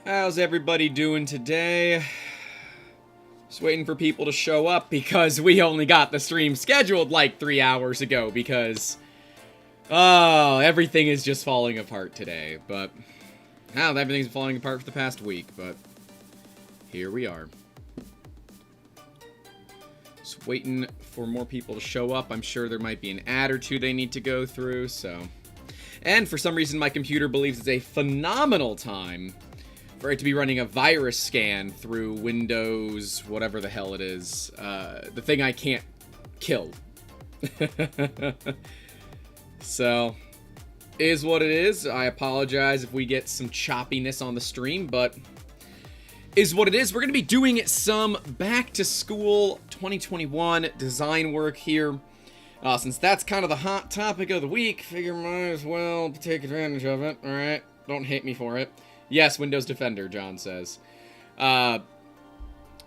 How's everybody doing today? Just waiting for people to show up because we only got the stream scheduled like 3 hours ago because... oh, everything is just falling apart today, but... now everything's falling apart for the past week, but... here we are. Just waiting for more people to show up. I'm sure there might be an ad or two they need to go through, so... and for some reason my computer believes it's a phenomenal time for it to be running a virus scan through Windows, whatever the hell it is. The thing I can't kill. So, is what it is. I apologize if we get some choppiness on the stream, but is what it is. We're going to be doing some back to school 2021 design work here. Since that's kind of the hot topic of the week, figure might as well take advantage of it. Alright, don't hate me for it. Yes, Windows Defender, John says. But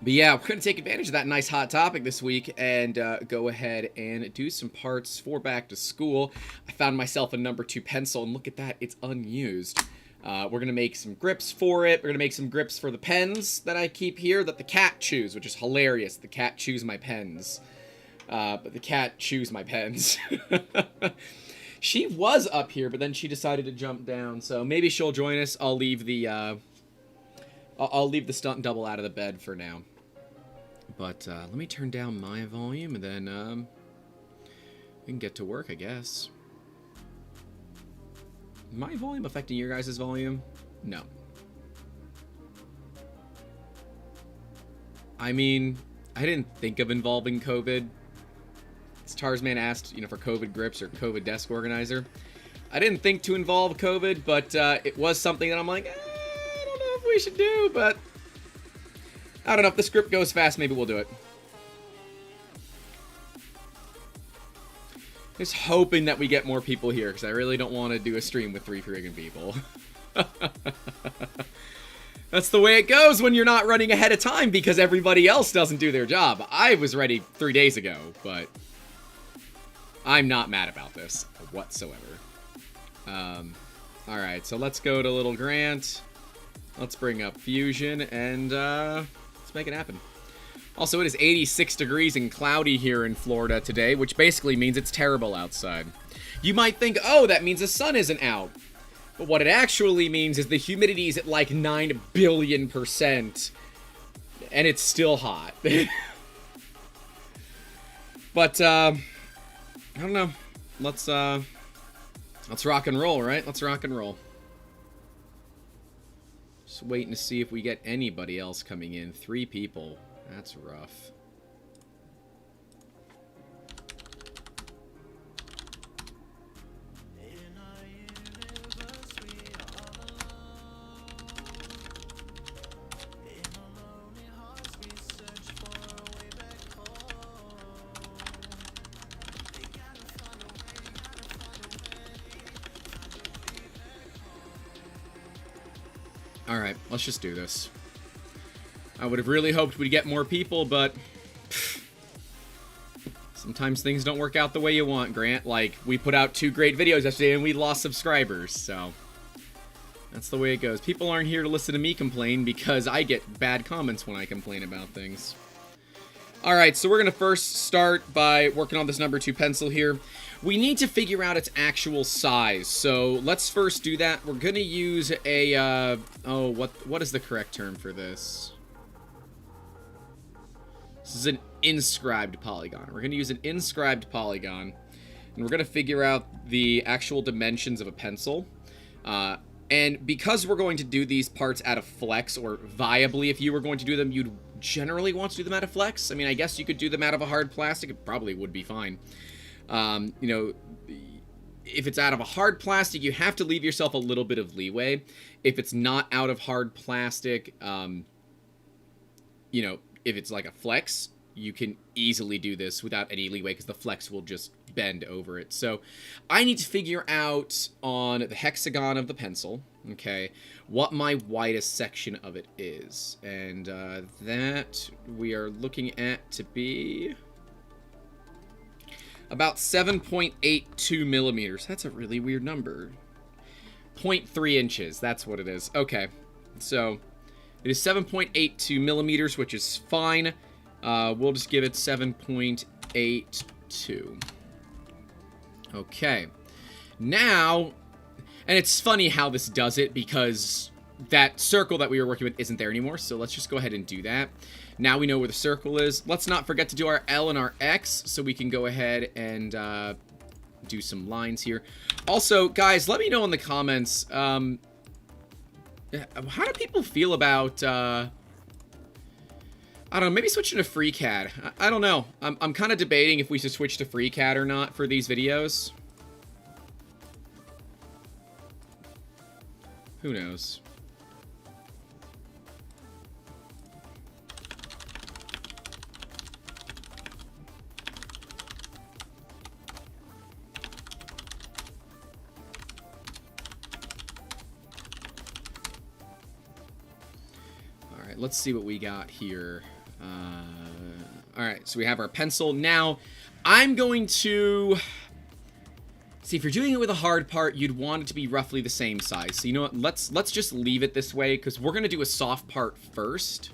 yeah, we're going to take advantage of that nice hot topic this week and go ahead and do some parts for back to school. I found myself a number 2 pencil, and look at that, it's unused. We're going to make some grips for it. We're going to make some grips for the pens that I keep here that the cat chews, which is hilarious. The cat chews my pens. But the cat chews my pens. She was up here, but then she decided to jump down. So maybe she'll join us. I'll leave the stunt double out of the bed for now. But let me turn down my volume, and then we can get to work, I guess. My volume affecting your guys' volume? No. I mean, I didn't think of involving COVID. Tarsman asked, you know, for COVID grips or COVID desk organizer. I didn't think to involve COVID, but it was something that I'm like, I don't know if we should do, but I don't know. If the script goes fast, maybe we'll do it. Just hoping that we get more people here, because I really don't want to do a stream with 3 friggin' people. That's the way it goes when you're not running ahead of time, because everybody else doesn't do their job. I was ready 3 days ago, but I'm not mad about this whatsoever. Alright, so let's go to Little Grant. Let's bring up Fusion, and let's make it happen. Also, it is 86 degrees and cloudy here in Florida today, which basically means it's terrible outside. You might think, oh, that means the sun isn't out. But what it actually means is the humidity is at like 9 billion%, and it's still hot. But, I don't know. Let's rock and roll, right? Let's rock and roll. Just waiting to see if we get anybody else coming in. 3 people. That's rough. Alright, let's just do this. I would have really hoped we'd get more people, but sometimes things don't work out the way you want, Grant. Like, we put out 2 great videos yesterday and we lost subscribers, so that's the way it goes. People aren't here to listen to me complain because I get bad comments when I complain about things. Alright, so we're going to first start by working on this number 2 pencil here. We need to figure out its actual size, so let's first do that. We're going to use a, what is the correct term for this? This is an inscribed polygon. We're going to use an inscribed polygon, and we're going to figure out the actual dimensions of a pencil. And because we're going to do these parts out of flex, or viably, if you were going to do them, you'd generally want to do them out of flex. I mean, I guess you could do them out of a hard plastic. It probably would be fine. You know, if it's out of a hard plastic, you have to leave yourself a little bit of leeway. If it's not out of hard plastic, you know, if it's like a flex, you can easily do this without any leeway because the flex will just bend over it. So I need to figure out on the hexagon of the pencil, okay, what my widest section of it is. And that we are looking at to be about 7.82 millimeters. That's a really weird number. 0.3 inches, that's what it is. Okay, so it is 7.82 millimeters, which is fine. We'll just give it 7.82. Okay. Now, and it's funny how this does it because that circle that we were working with isn't there anymore, so let's just go ahead and do that. Now we know where the circle is. Let's not forget to do our L and our X so we can go ahead and do some lines here. Also, guys, let me know in the comments, how do people feel about, I don't know, maybe switching to FreeCAD. I don't know. I'm kind of debating if we should switch to FreeCAD or not for these videos. Who knows? Let's see what we got here. Alright, so we have our pencil. Now, I'm going to... See, if you're doing it with a hard part, you'd want it to be roughly the same size. So you know what? Let's just leave it this way, because we're going to do a soft part first.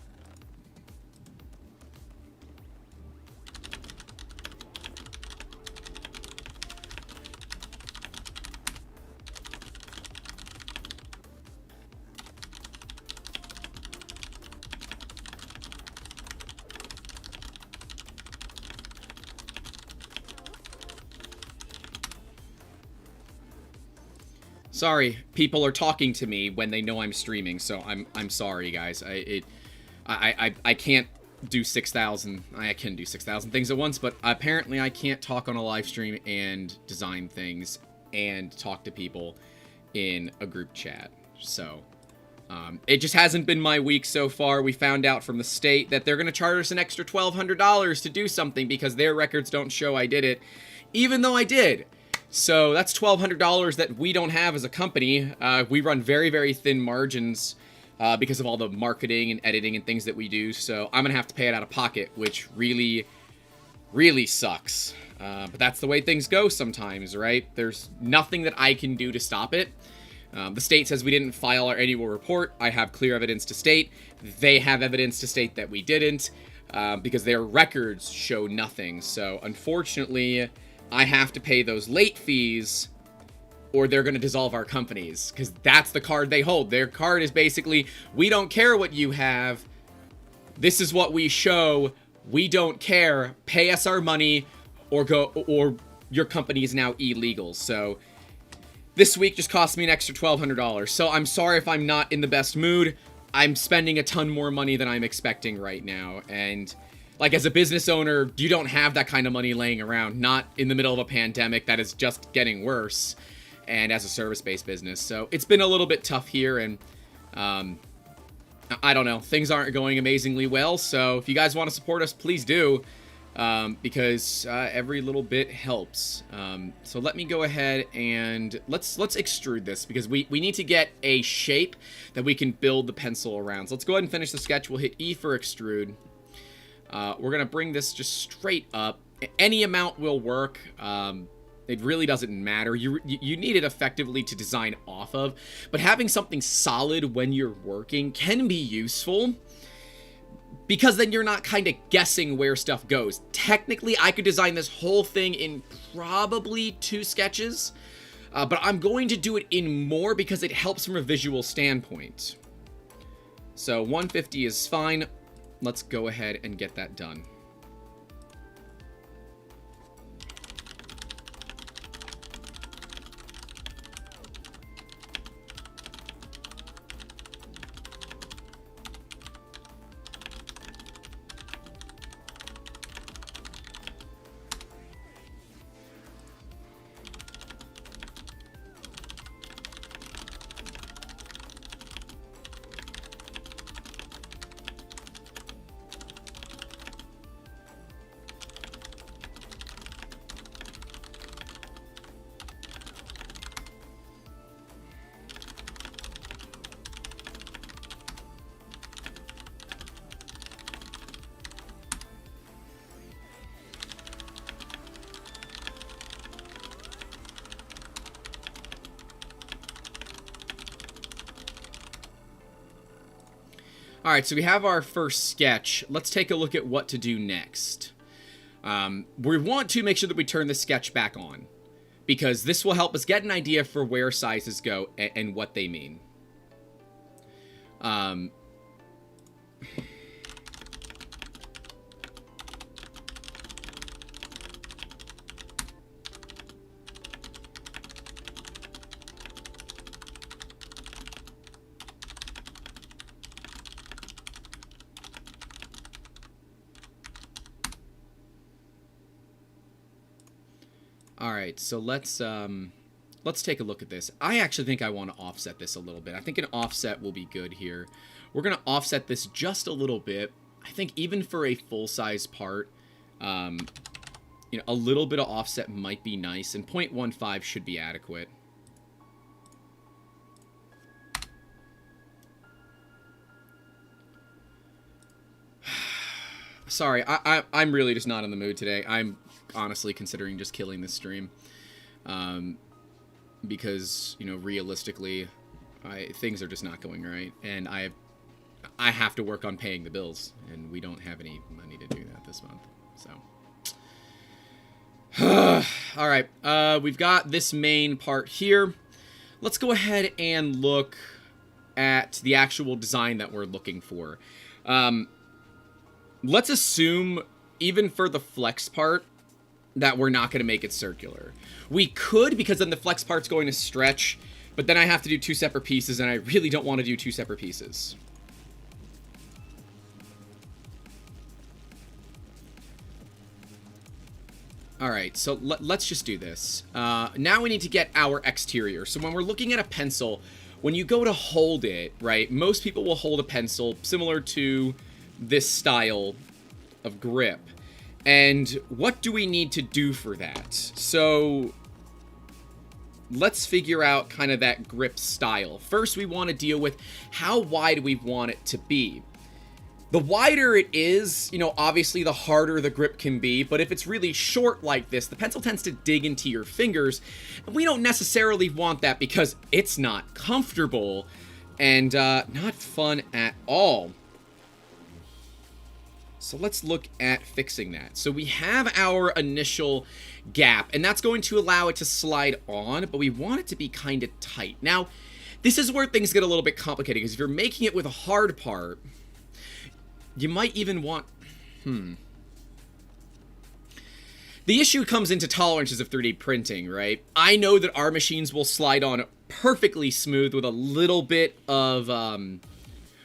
Sorry, people are talking to me when they know I'm streaming, so I'm sorry, guys. I can't do 6,000. I can do 6,000 things at once, but apparently I can't talk on a live stream and design things and talk to people in a group chat. So it just hasn't been my week so far. We found out from the state that they're going to charge us an extra $1,200 to do something because their records don't show I did it, even though I did. So that's $1,200 that we don't have as a company. We run very, very thin margins because of all the marketing and editing and things that we do. So I'm going to have to pay it out of pocket, which really, really sucks. But that's the way things go sometimes, right? There's nothing that I can do to stop it. The state says we didn't file our annual report. I have clear evidence to state. They have evidence to state that we didn't because their records show nothing. So unfortunately, I have to pay those late fees or they're going to dissolve our companies because that's the card they hold. Their card is basically, we don't care what you have. This is what we show. We don't care. Pay us our money or your company is now illegal. So this week just cost me an extra $1,200. So I'm sorry if I'm not in the best mood. I'm spending a ton more money than I'm expecting right now. And like, as a business owner, you don't have that kind of money laying around, not in the middle of a pandemic that is just getting worse, and as a service-based business. So it's been a little bit tough here, and I don't know, things aren't going amazingly well. So if you guys want to support us, please do, because every little bit helps. So let me go ahead and let's extrude this, because we need to get a shape that we can build the pencil around. So let's go ahead and finish the sketch. We'll hit E for extrude. We're going to bring this just straight up. Any amount will work. It really doesn't matter. You need it effectively to design off of. But having something solid when you're working can be useful, because then you're not kind of guessing where stuff goes. Technically, I could design this whole thing in probably 2 sketches. But I'm going to do it in more because it helps from a visual standpoint. So 150 is fine. Let's go ahead and get that done. Alright, so we have our first sketch. Let's take a look at what to do next. We want to make sure that we turn the sketch back on, because this will help us get an idea for where sizes go and what they mean. Alright, so let's take a look at this. I actually think I want to offset this a little bit. I think an offset will be good here. We're going to offset this just a little bit. I think even for a full-size part, you know, a little bit of offset might be nice, and 0.15 should be adequate. Sorry, I'm really just not in the mood today. I'm honestly considering just killing this stream. Because, you know, realistically, things are just not going right. And I have to work on paying the bills. And we don't have any money to do that this month. So. Alright, we've got this main part here. Let's go ahead and look at the actual design that we're looking for. Let's assume, even for the flex part, that we're not going to make it circular. We could, because then the flex part's going to stretch But then I have to do 2 separate pieces, and I really don't want to do 2 separate pieces. Alright, so let's just do this. Now we need to get our exterior. So when we're looking at a pencil, when you go to hold it, right, most people will hold a pencil similar to this style of grip. And what do we need to do for that? So let's figure out kind of that grip style. First, we want to deal with how wide we want it to be. The wider it is, you know, obviously the harder the grip can be, but if it's really short like this, the pencil tends to dig into your fingers, and we don't necessarily want that because it's not comfortable and not fun at all. So let's look at fixing that. So we have our initial gap, and that's going to allow it to slide on, but we want it to be kind of tight. Now, this is where things get a little bit complicated, because if you're making it with a hard part, you might even want... The issue comes into tolerances of 3D printing, right? I know that our machines will slide on perfectly smooth with a little bit of...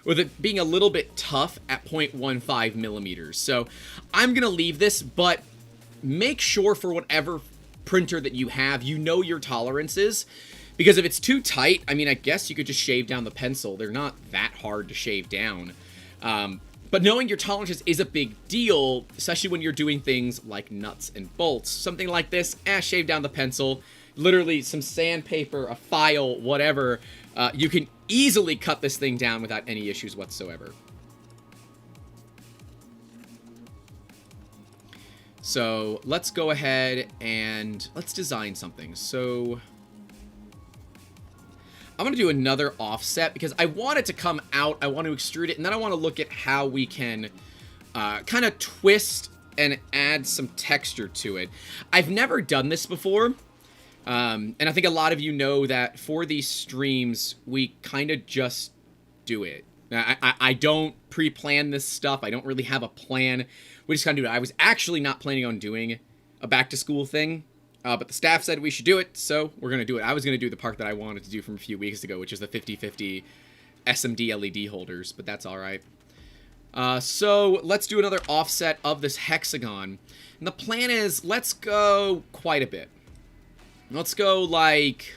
with it being a little bit tough at 0.15 millimeters. So I'm going to leave this, but make sure for whatever printer that you have, you know your tolerances. Because if it's too tight, I mean, I guess you could just shave down the pencil. They're not that hard to shave down. But knowing your tolerances is a big deal, especially when you're doing things like nuts and bolts. Something like this, shave down the pencil. Literally some sandpaper, a file, whatever. You can easily cut this thing down without any issues whatsoever. So let's go ahead and let's design something. So I'm going to do another offset because I want it to come out. I want to extrude it, and then I want to look at how we can kind of twist and add some texture to it. I've never done this before. And I think a lot of you know that for these streams, we kind of just do it. I don't pre-plan this stuff. I don't really have a plan. We just kind of do it. I was actually not planning on doing a back-to-school thing, but the staff said we should do it, so we're going to do it. I was going to do the part that I wanted to do from a few weeks ago, which is the 50/50 SMD LED holders, but that's all right. So let's do another offset of this hexagon. And the plan is, let's go quite a bit. Let's go, like,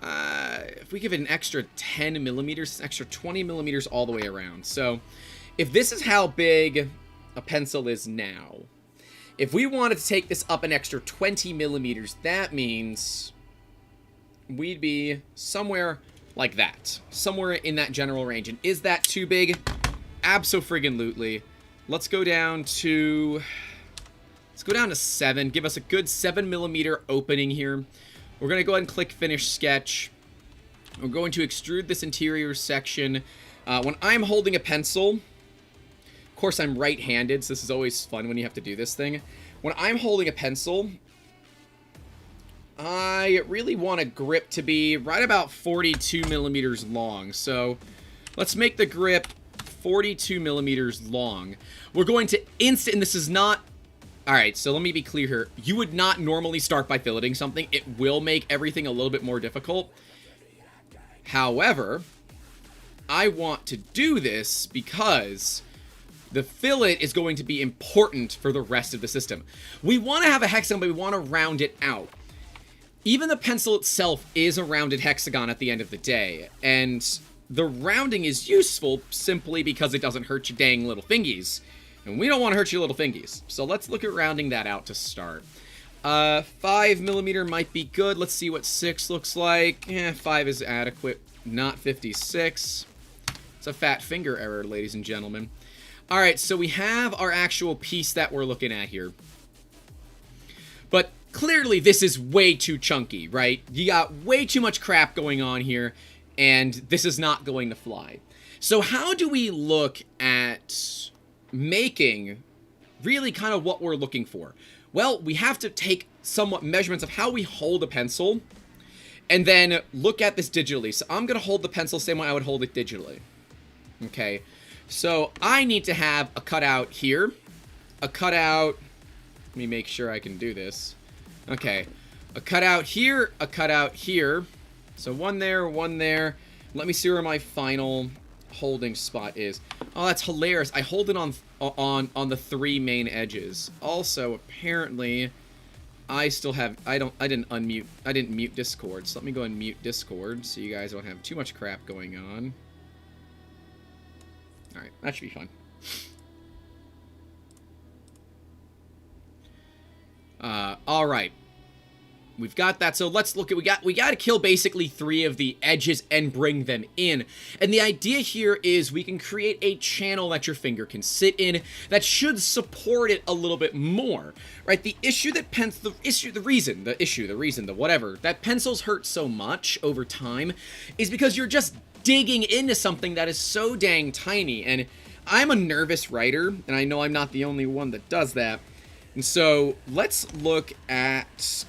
if we give it an extra 10 millimeters, an extra 20 millimeters all the way around. So, if this is how big a pencil is now, if we wanted to take this up an extra 20 millimeters, that means we'd be somewhere like that. Somewhere in that general range. And is that too big? Abso-friggin-lutely. Let's go down to... Let's go down to 7. Give us a good 7 millimeter opening here. We're going to go ahead and click Finish Sketch. We're going to extrude this interior section. When I'm holding a pencil, of course I'm right-handed, so this is always fun when you have to do this thing. When I'm holding a pencil, I really want a grip to be right about 42 millimeters long. So let's make the grip 42 millimeters long. We're going to and this is not... Alright, so let me be clear here. You would not normally start by filleting something. It will make everything a little bit more difficult. However, I want to do this because the fillet is going to be important for the rest of the system. We want to have a hexagon, but we want to round it out. Even the pencil itself is a rounded hexagon at the end of the day, and the rounding is useful simply because it doesn't hurt your dang little fingies. And we don't want to hurt your little fingies. So let's look at rounding that out to start. 5 millimeter might be good. Let's see what 6 looks like. 5 is adequate. Not 56. It's a fat finger error, ladies and gentlemen. Alright, so we have our actual piece that we're looking at here. But clearly this is way too chunky, right? You got way too much crap going on here, and this is not going to fly. So how do we look at making really kind of what we're looking for? Well, we have to take somewhat measurements of how we hold a pencil and then look at this digitally. So I'm going to hold the pencil the same way I would hold it digitally. Okay, so I need to have a cutout here, a cutout, let me make sure I can do this. Okay, A cutout here, a cutout here. So one there, one there. Let me see where my final holding spot is. Oh, that's hilarious. I hold it on the 3 main edges. Also, apparently, I still have, I didn't mute Discord. So let me go and mute Discord so you guys don't have too much crap going on. Alright, that should be fun. Alright. We've got that, so let's look at, we got to kill basically 3 of the edges and bring them in. And the idea here is we can create a channel that your finger can sit in that should support it a little bit more, right? The issue that the reason, whatever, that pencils hurt so much over time is because you're just digging into something that is so dang tiny. And I'm a nervous writer, and I know I'm not the only one that does that. And so let's look at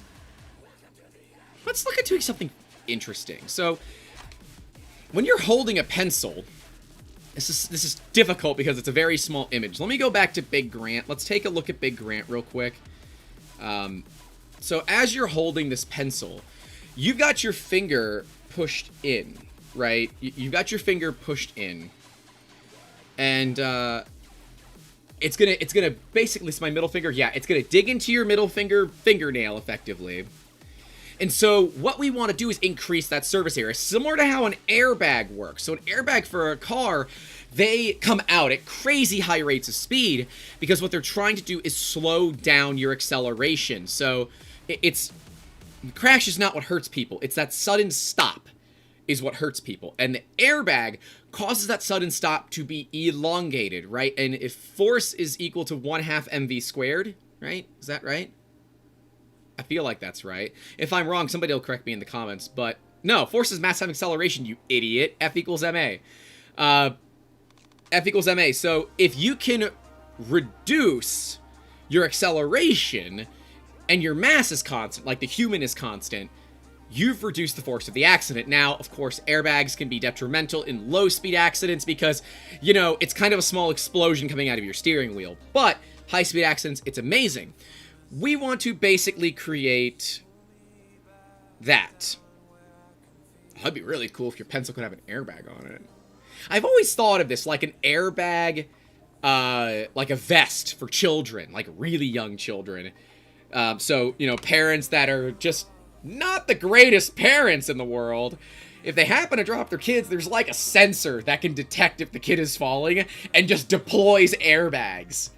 doing something interesting. So when you're holding a pencil, this is difficult because it's a very small image. Let me go back to Big Grant. Let's take a look at Big Grant real quick. So as you're holding this pencil, you've got your finger pushed in, right? You've got your finger pushed in, and it's gonna basically, it's my middle finger. Yeah, it's gonna dig into your middle fingernail effectively. And so what we want to do is increase that surface area, similar to how an airbag works. So an airbag for a car, they come out at crazy high rates of speed because what they're trying to do is slow down your acceleration. So crash is not what hurts people. It's that sudden stop is what hurts people. And the airbag causes that sudden stop to be elongated, right? And if force is equal to 1/2 mv squared, right? Is that right? I feel like that's right. If I'm wrong, somebody will correct me in the comments. But no, force is mass times acceleration, you idiot. F equals ma. F equals ma. So if you can reduce your acceleration and your mass is constant, like the human is constant, you've reduced the force of the accident. Now, of course, airbags can be detrimental in low-speed accidents because, you know, it's kind of a small explosion coming out of your steering wheel. But high-speed accidents, it's amazing. We want to basically create that. That'd be really cool if your pencil could have an airbag on it. I've always thought of this like an airbag, like a vest for children, like really young children. So, you know, parents that are just not the greatest parents in the world, if they happen to drop their kids, there's like a sensor that can detect if the kid is falling and just deploys airbags.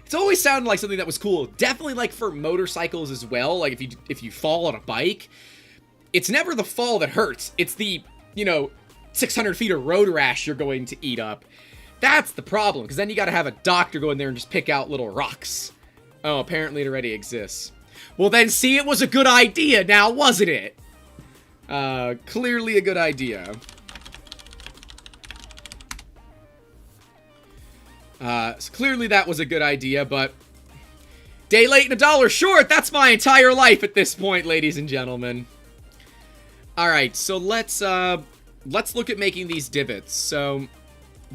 It's always sounded like something that was cool. Definitely like for motorcycles as well. Like if you fall on a bike, it's never the fall that hurts. It's the, you know, 600 feet of road rash you're going to eat up. That's the problem, because then you got to have a doctor go in there and just pick out little rocks. Oh, apparently it already exists. Well, then see, it was a good idea now, wasn't it? Clearly a good idea. So clearly that was a good idea, but day late and a dollar short, that's my entire life at this point, ladies and gentlemen. Alright, so let's look at making these divots. So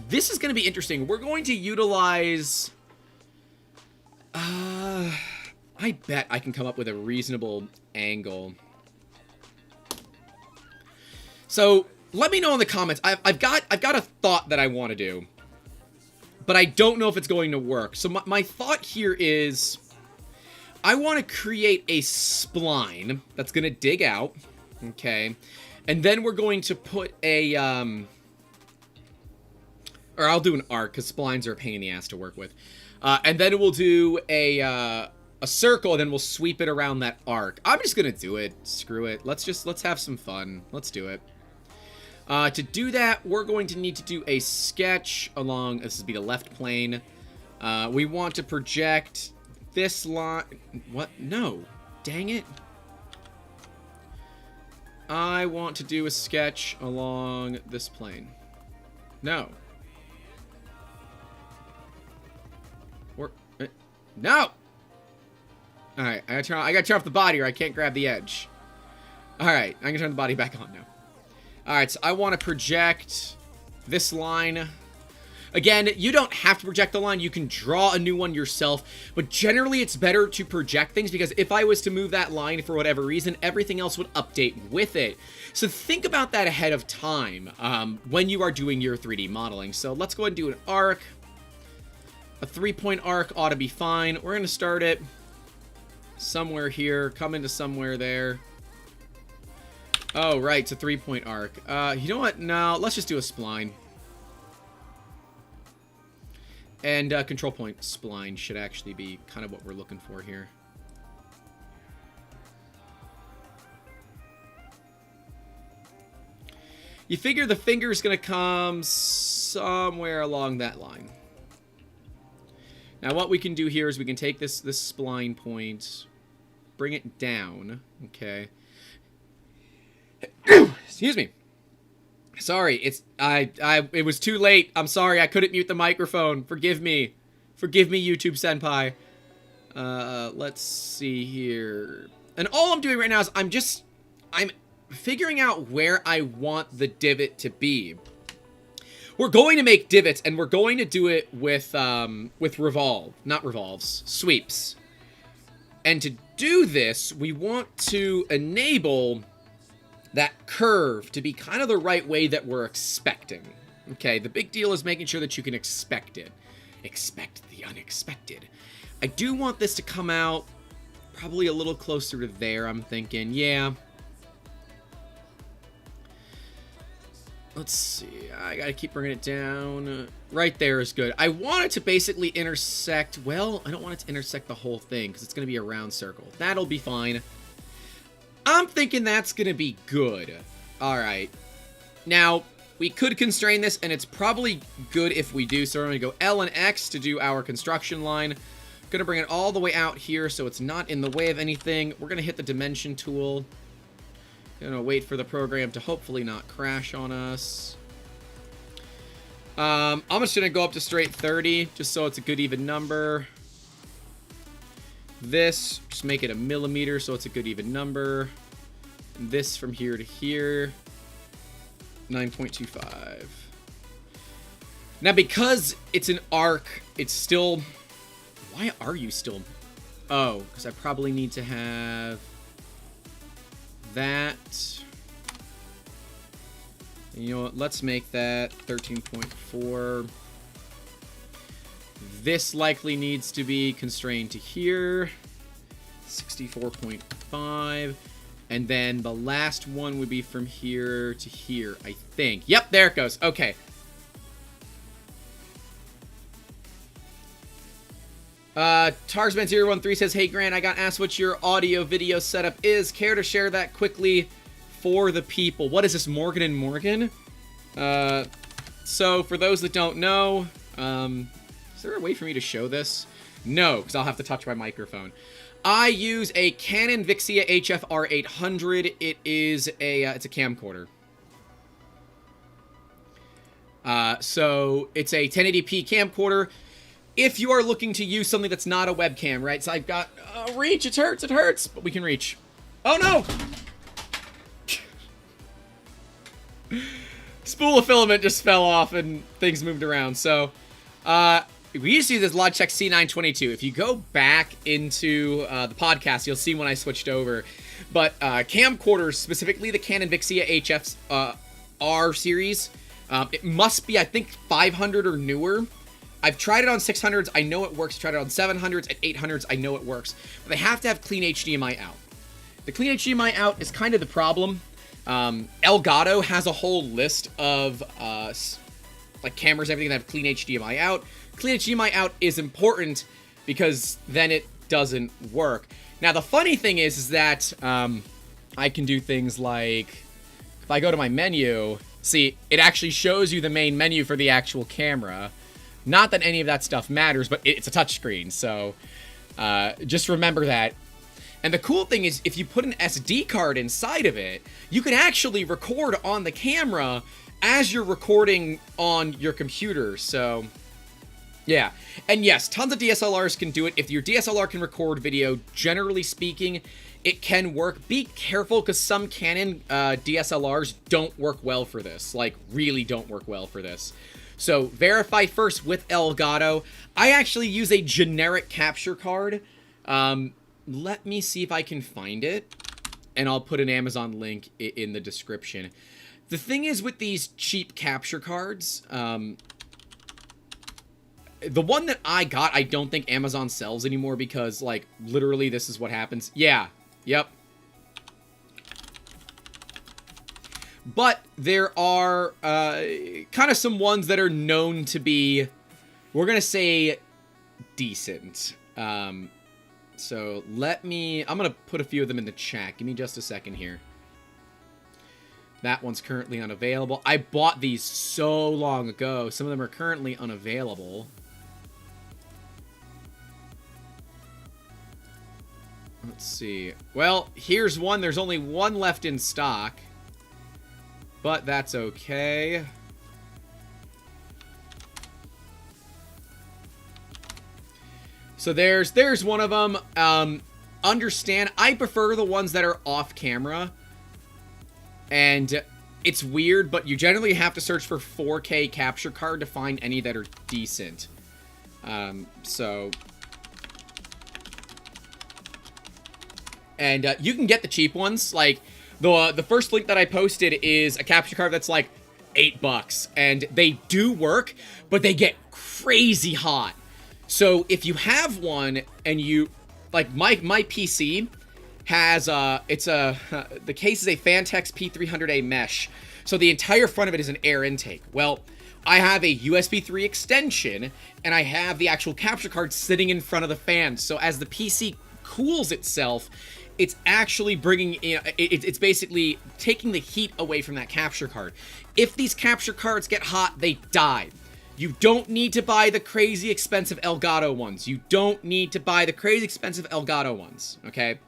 this is going to be interesting. We're going to utilize... I bet I can come up with a reasonable angle. So let me know in the comments. I've got a thought that I want to do, but I don't know if it's going to work. So my thought here is I want to create a spline that's going to dig out, okay? And then we're going to put a, or I'll do an arc, because splines are a pain in the ass to work with. And then we'll do a circle, and then we'll sweep it around that arc. I'm just going to do it. Screw it. Let's have some fun. Let's do it. To do that, we're going to need to do a sketch along, this would be the left plane. We want to project this line. What? No. Dang it. I want to do a sketch along this plane. No. No! Alright, I gotta turn off the body or I can't grab the edge. Alright, I'm gonna turn the body back on now. Alright, so I want to project this line. Again, you don't have to project the line. You can draw a new one yourself, but generally it's better to project things because if I was to move that line for whatever reason, everything else would update with it. So think about that ahead of time when you are doing your 3D modeling. So let's go ahead and do an arc. A 3-point arc ought to be fine. We're going to start it somewhere here, come into somewhere there. Oh, right, it's a 3-point arc. You know what? No, let's just do a spline. And control point spline should actually be kind of what we're looking for here. You figure the finger's going to come somewhere along that line. Now what we can do here is we can take this spline point, bring it down, okay. Excuse me. Sorry, it was too late. I'm sorry, I couldn't mute the microphone. Forgive me. Forgive me, YouTube Senpai. Let's see here. And all I'm doing right now is I'm figuring out where I want the divot to be. We're going to make divots, and we're going to do it with sweeps. And to do this, we want to enable that curve to be kind of the right way that we're expecting. Okay, the big deal is making sure that you can expect it. Expect the unexpected. I do want this to come out probably a little closer to there, I'm thinking. Yeah. Let's see. I gotta keep bringing it down. Right there is good. I want it to basically intersect... Well, I don't want it to intersect the whole thing because it's going to be a round circle. That'll be fine. I'm thinking that's going to be good. Alright. Now, we could constrain this, and it's probably good if we do. So we're going to go L and X to do our construction line. Going to bring it all the way out here so it's not in the way of anything. We're going to hit the dimension tool. Going to wait for the program to hopefully not crash on us. I'm just going to go up to straight 30, just so it's a good even number. This, just make it a millimeter so it's a good even number. This from here to here, 9.25. Now, because it's an arc, it's still... Why are you still... Oh, because I probably need to have that. And you know what? Let's make that 13.4. This likely needs to be constrained to here, 64.5, and then the last one would be from here to here, I think. Yep, there it goes. Okay. Tarsman013 says, "Hey Grant, I got asked what your audio video setup is. Care to share that quickly for the people?" What is this, Morgan and Morgan? So for those that don't know, is there a way for me to show this? No, because I'll have to touch my microphone. I use a Canon Vixia HF-R800. It is it's a camcorder. So it's a 1080p camcorder. If you are looking to use something that's not a webcam, right? So I've got reach. It hurts, but we can reach. Oh no! Spool of filament just fell off and things moved around. So, we used to use this Logitech C922. If you go back into the podcast, you'll see when I switched over. But camcorders, specifically the Canon Vixia HF's R series, it must be, I think, 500 or newer. I've tried it on 600s. I know it works. Tried it on 700s and 800s. I know it works. But they have to have clean HDMI out. The clean HDMI out is kind of the problem. Elgato has a whole list of like cameras, everything that have clean HDMI out. Clean HDMI out is important because then it doesn't work. Now the funny thing is that I can do things like, if I go to my menu, see, it actually shows you the main menu for the actual camera. Not that any of that stuff matters, but it's a touchscreen, so just remember that. And the cool thing is, if you put an SD card inside of it, you can actually record on the camera as you're recording on your computer, so... Yeah, and yes, tons of DSLRs can do it. If your DSLR can record video, generally speaking, it can work. Be careful, because some Canon DSLRs don't work well for this. Like, really don't work well for this. So verify first with Elgato. I actually use a generic capture card. Let me see if I can find it, and I'll put an Amazon link in the description. The thing is with these cheap capture cards, the one that I got, I don't think Amazon sells anymore because, like, literally this is what happens. Yeah, yep. But there are kind of some ones that are known to be, we're going to say, decent. So I'm going to put a few of them in the chat. Give me just a second here. That one's currently unavailable. I bought these so long ago. Some of them are currently unavailable. Let's see. Well, here's one. There's only one left in stock. But that's okay. So there's one of them. Understand, I prefer the ones that are off camera. And it's weird, but you generally have to search for 4K capture card to find any that are decent. So... And you can get the cheap ones. Like, the first link that I posted is a capture card that's like $8. And they do work, but they get crazy hot. So if you have one and you... Like, my PC has, the case is a Fantex P300A mesh. So the entire front of it is an air intake. Well, I have a USB 3 extension, and I have the actual capture card sitting in front of the fan. So as the PC cools itself, it's actually bringing, it's basically taking the heat away from that capture card. If these capture cards get hot, they die. You don't need to buy the crazy expensive Elgato ones. You don't need to buy the crazy expensive Elgato ones, okay?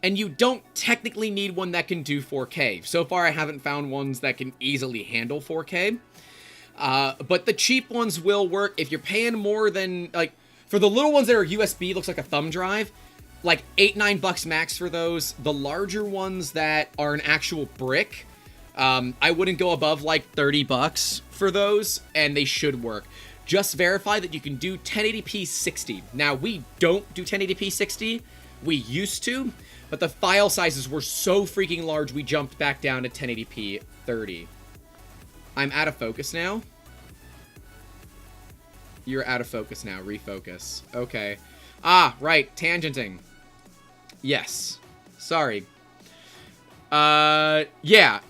And you don't technically need one that can do 4K. So far, I haven't found ones that can easily handle 4K. But the cheap ones will work. If you're paying more than, like, for the little ones that are USB, looks like a thumb drive, like $8-9 max for those. The larger ones that are an actual brick, I wouldn't go above like $30 for those, and they should work. Just verify that you can do 1080p 60. Now, we don't do 1080p 60. We used to, but the file sizes were so freaking large, we jumped back down to 1080p 30. I'm out of focus now. You're out of focus now. Refocus. Okay. Ah, right. Tangenting. Yes. Sorry. Yeah.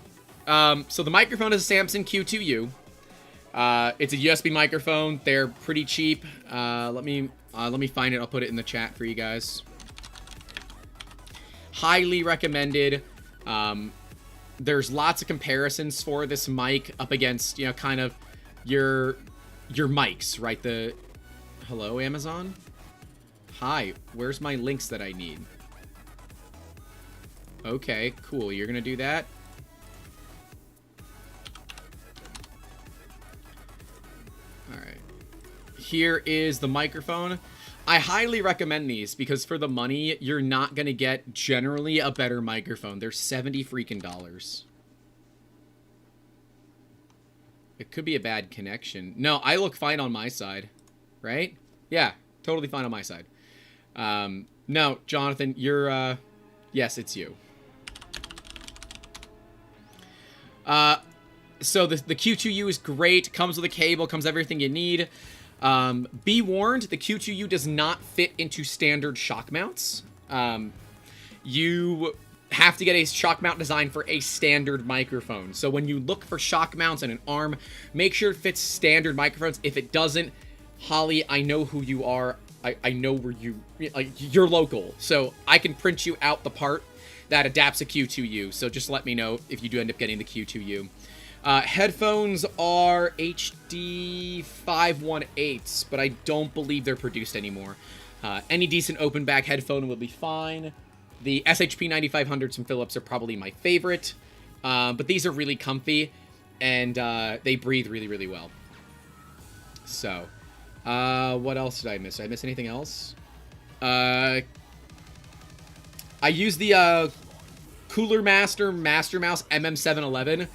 So the microphone is a Samson Q2U. It's a USB microphone. They're pretty cheap. Let me find it. I'll put it in the chat for you guys. Highly recommended. There's lots of comparisons for this mic up against, kind of your mics, right? Hello, Amazon? Hi, where's my links that I need? Okay, cool. You're gonna do that? Alright. Here is the microphone. I highly recommend these because for the money, you're not gonna get generally a better microphone. They're $70 freaking dollars. It could be a bad connection. No, I look fine on my side. Right? Yeah, totally fine on my side. No, Jonathan, you're, yes, it's you. So the Q2U is great. Comes with a cable, comes with everything you need. Be warned, the Q2U does not fit into standard shock mounts. You have to get a shock mount design for a standard microphone. So when you look for shock mounts and an arm, make sure it fits standard microphones. If it doesn't, Holly, I know who you are. I know where you're local. So I can print you out the part that adapts a Q2U. So just let me know if you do end up getting the Q2U. Headphones are HD 518s, but I don't believe they're produced anymore. Any decent open back headphone will be fine. The SHP 9500s from Philips are probably my favorite. But these are really comfy, and they breathe really, really well. So, what else did I miss? Did I miss anything else? I use the Cooler Master Mouse MM711.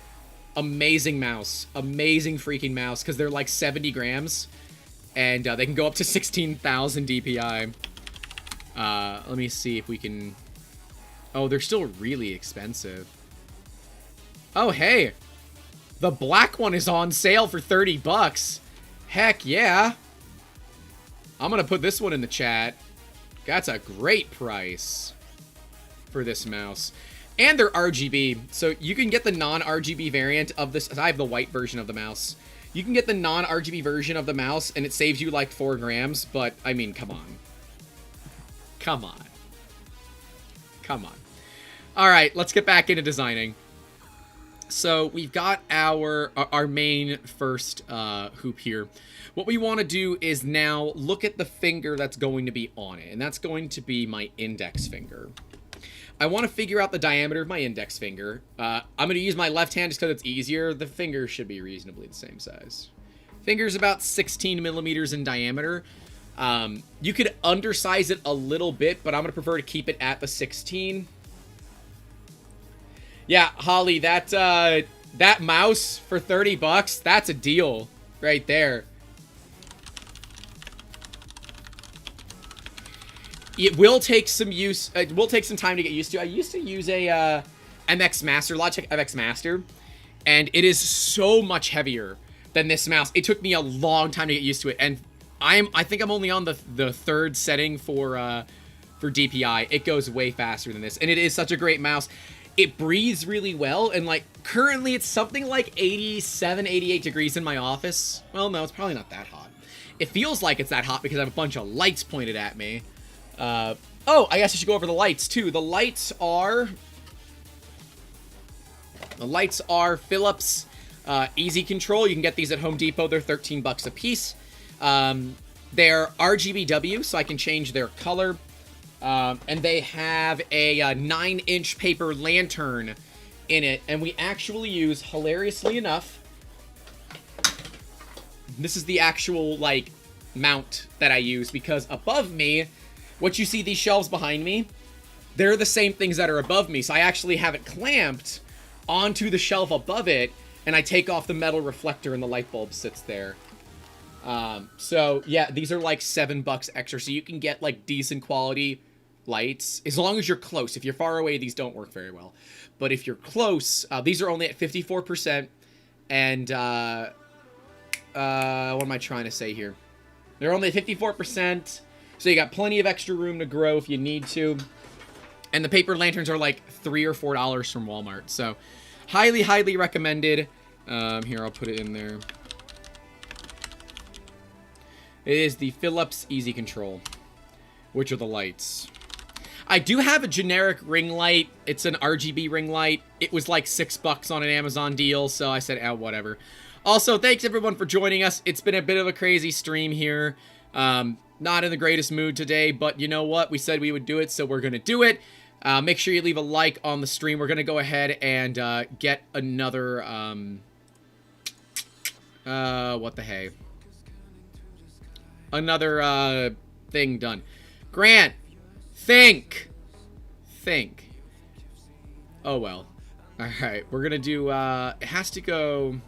Amazing mouse. Amazing freaking mouse, because they're like 70 grams. And they can go up to 16,000 DPI. Let me see if we can... Oh, they're still really expensive. Oh, hey! The black one is on sale for 30 bucks. Heck yeah! I'm gonna put this one in the chat. That's a great price for this mouse. And they're RGB, so you can get the non-RGB variant of this. I have the white version of the mouse. You can get the non-RGB version of the mouse, and it saves you like 4 grams, but, I mean, come on. Come on. Come on. Alright, let's get back into designing. So, we've got our main first hoop here. What we want to do is now look at the finger that's going to be on it, and that's going to be my index finger. I want to figure out the diameter of my index finger. I'm going to use my left hand just because it's easier. The finger should be reasonably the same size. Finger's about 16 millimeters in diameter. You could undersize it a little bit, but I'm going to prefer to keep it at the 16. Yeah, Holly, that mouse for 30 bucks, that's a deal right there. It will take some use. It will take some time to get used to. I used to use a MX Master, Logitech MX Master, and it is so much heavier than this mouse. It took me a long time to get used to it, and I think I'm only on the third setting for DPI. It goes way faster than this, and it is such a great mouse. It breathes really well, and like currently it's something like 87, 88 degrees in my office. Well, no, it's probably not that hot. It feels like it's that hot because I have a bunch of lights pointed at me. Oh, I guess I should go over the lights, too. The lights are Philips Easy Control. You can get these at Home Depot. They're 13 bucks a piece. They're RGBW, so I can change their color. And they have a 9-inch paper lantern in it. And we actually use, hilariously enough, this is the actual, like, mount that I use. Because above me... What you see, these shelves behind me, they're the same things that are above me. So I actually have it clamped onto the shelf above it, and I take off the metal reflector and the light bulb sits there. So yeah, these are like 7 bucks extra. So you can get like decent quality lights as long as you're close. If you're far away, these don't work very well. But if you're close, these are only at 54%. And what am I trying to say here? They're only at 54%. So you got plenty of extra room to grow if you need to. And the paper lanterns are like $3 or $4 from Walmart. So highly, highly recommended. Here, I'll put it in there. It is the Philips Easy Control, which are the lights. I do have a generic ring light. It's an RGB ring light. It was like 6 bucks on an Amazon deal. So I said, oh, whatever. Also, thanks everyone for joining us. It's been a bit of a crazy stream here. Not in the greatest mood today, but you know what? We said we would do it, so we're going to do it. Make sure you leave a like on the stream. We're going to go ahead and get another, what the hey? Another thing done. Grant, think. Oh, well. All right, we're going to do, it has to go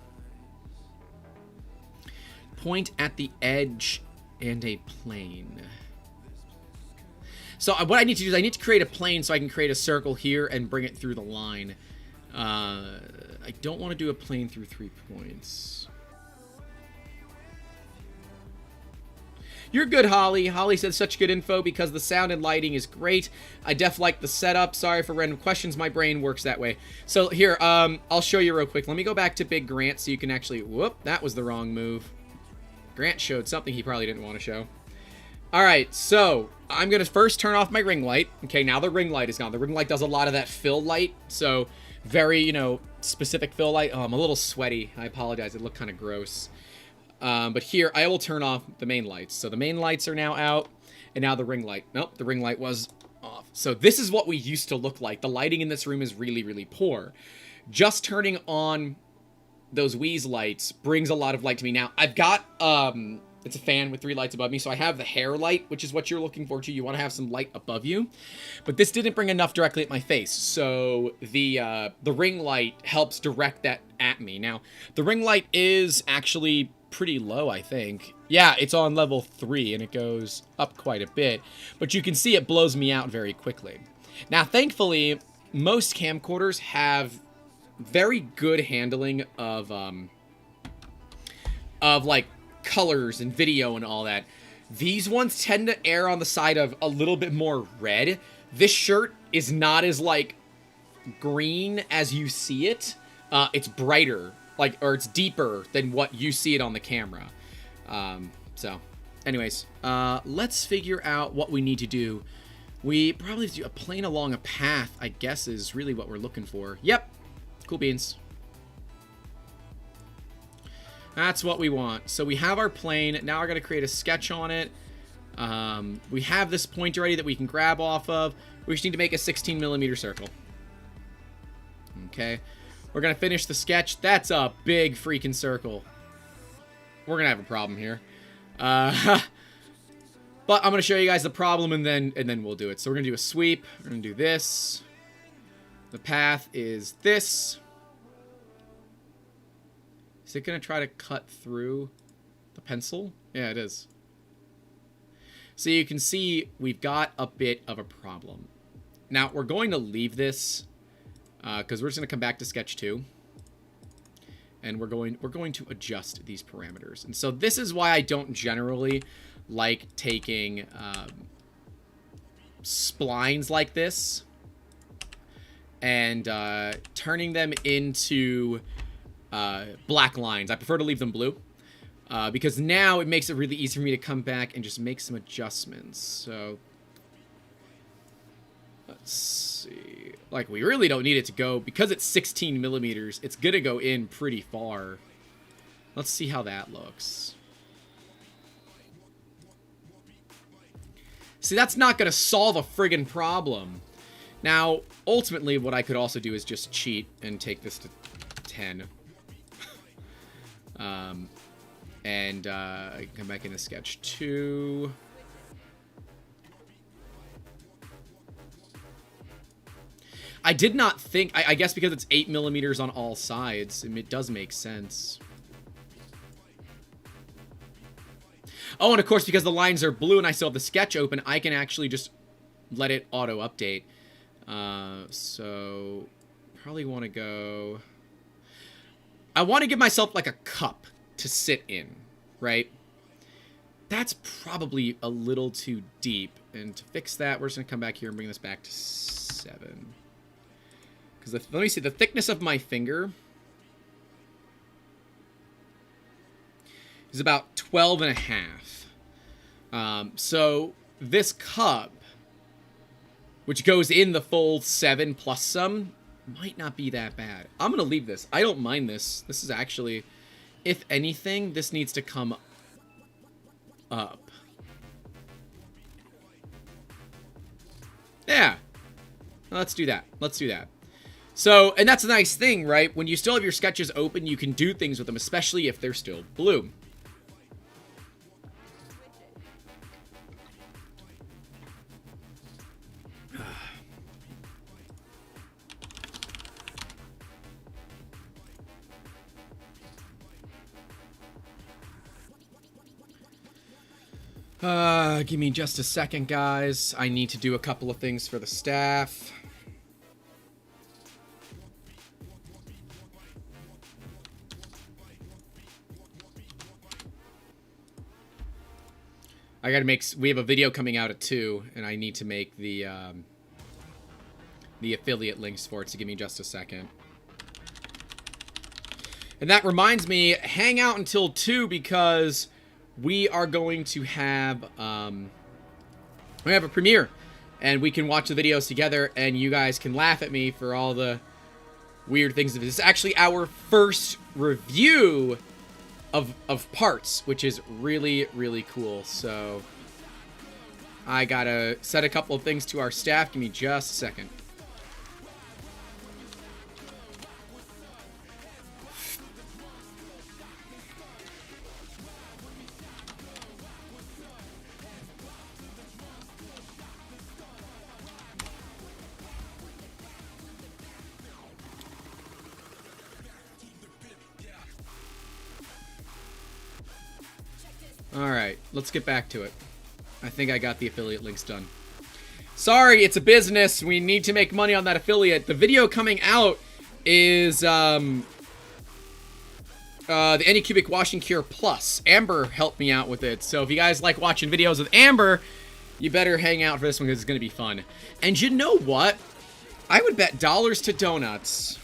point at the edge and a plane. So what I need to do is I need to create a plane so I can create a circle here and bring it through the line. I don't want to do a plane through 3 points. You're good, Holly. Holly said such good info because the sound and lighting is great. I def like the setup. Sorry for random questions. My brain works that way. So here, I'll show you real quick. Let me go back to Big Grant so you can actually... Whoop, that was the wrong move. Grant showed something he probably didn't want to show. Alright, so I'm going to first turn off my ring light. Okay, now the ring light is gone. The ring light does a lot of that fill light. So, very, you know, specific fill light. Oh, I'm a little sweaty. I apologize. It looked kind of gross. But here, I will turn off the main lights. So the main lights are now out. And now the ring light. Nope, the ring light was off. So this is what we used to look like. The lighting in this room is really, really poor. Just turning on those Wheeze lights brings a lot of light to me. Now, I've got It's a fan with 3 lights above me. So I have the hair light, which is what you're looking for too. You want to have some light above you. But this didn't bring enough directly at my face. So the ring light helps direct that at me. Now, the ring light is actually pretty low, I think. Yeah, it's on level 3 and it goes up quite a bit. But you can see it blows me out very quickly. Now, thankfully, most camcorders have very good handling of like colors and video and all that. These ones tend to err on the side of a little bit more red. This shirt is not as like green as you see it. It's brighter, like, or it's deeper than what you see it on the camera. So anyways, let's figure out what we need to do. We probably have to do a plane along a path, I guess, is really what we're looking for. Yep. Cool beans. That's what we want. So we have our plane. Now we're going to create a sketch on it. We have this point already that we can grab off of. We just need to make a 16mm circle. Okay. We're going to finish the sketch. That's a big freaking circle. We're going to have a problem here. But I'm going to show you guys the problem and then we'll do it. So we're going to do a sweep. We're going to do this. The path is this. Is it going to try to cut through the pencil? Yeah, it is. So you can see we've got a bit of a problem. Now, we're going to leave this because we're just going to come back to sketch 2. And we're going to adjust these parameters. And so this is why I don't generally like taking splines like this and turning them into black lines. I prefer to leave them blue because now it makes it really easy for me to come back and just make some adjustments. So let's see. Like, we really don't need it to go, because it's 16mm, it's gonna go in pretty far. Let's see how that looks. See, that's not gonna solve a friggin' problem. Now, ultimately, what I could also do is just cheat and take this to 10. And I can come back into sketch 2. I did not think, I guess because it's 8mm on all sides, it does make sense. Oh, and of course, because the lines are blue and I still have the sketch open, I can actually just let it auto-update. So, probably want to go... I want to give myself, like, a cup to sit in, right? That's probably a little too deep. And to fix that, we're just going to come back here and bring this back to 7. Because let me see, the thickness of my finger is about 12 and a half. So this cup, which goes in the full 7 plus some, might not be that bad. I'm going to leave this. I don't mind this. This is actually, if anything, this needs to come up. Yeah. Let's do that. Let's do that. So, and that's a nice thing, right? When you still have your sketches open, you can do things with them, especially if they're still blue. Give me just a second, guys. I need to do a couple of things for the staff. I gotta make... We have a video coming out at 2, and I need to make the affiliate links for it, so give me just a second. And that reminds me, hang out until 2, because we are going to have... we have a premiere, and we can watch the videos together, and you guys can laugh at me for all the weird things. This is actually our first review of parts, which is really, really cool. So I gotta set a couple of things to our staff. Give me just a second. Alright, let's get back to it. I think I got the affiliate links done. Sorry, it's a business. We need to make money on that affiliate. The video coming out is the Anycubic Washing Cure Plus. Amber helped me out with it. So if you guys like watching videos with Amber, you better hang out for this one because it's going to be fun. And you know what? I would bet dollars to donuts.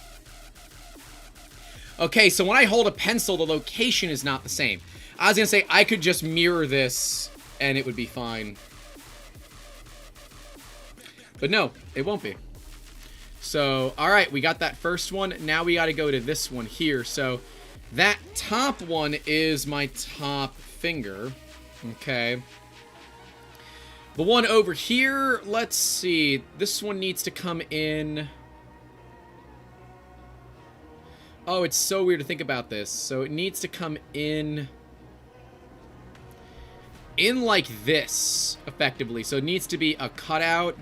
Okay, so when I hold a pencil, the location is not the same. I was going to say I could just mirror this and it would be fine. But no, it won't be. So, alright, we got that first one. Now we got to go to this one here. So, that top one is my top finger. Okay. The one over here, let's see. This one needs to come in. Oh, it's so weird to think about this. So, it needs to come in like this, effectively. So, it needs to be a cutout.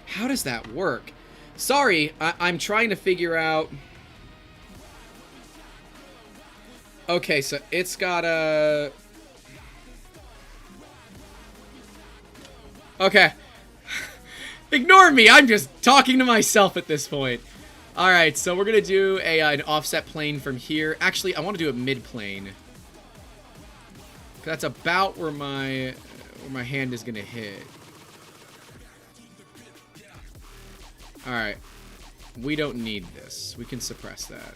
How does that work? Sorry, I'm trying to figure out... Okay, so it's got a... Okay. Ignore me, I'm just talking to myself at this point. Alright, so we're gonna do an offset plane from here. Actually, I want to do a mid-plane. That's about where my hand is gonna hit. Alright. We don't need this. We can suppress that.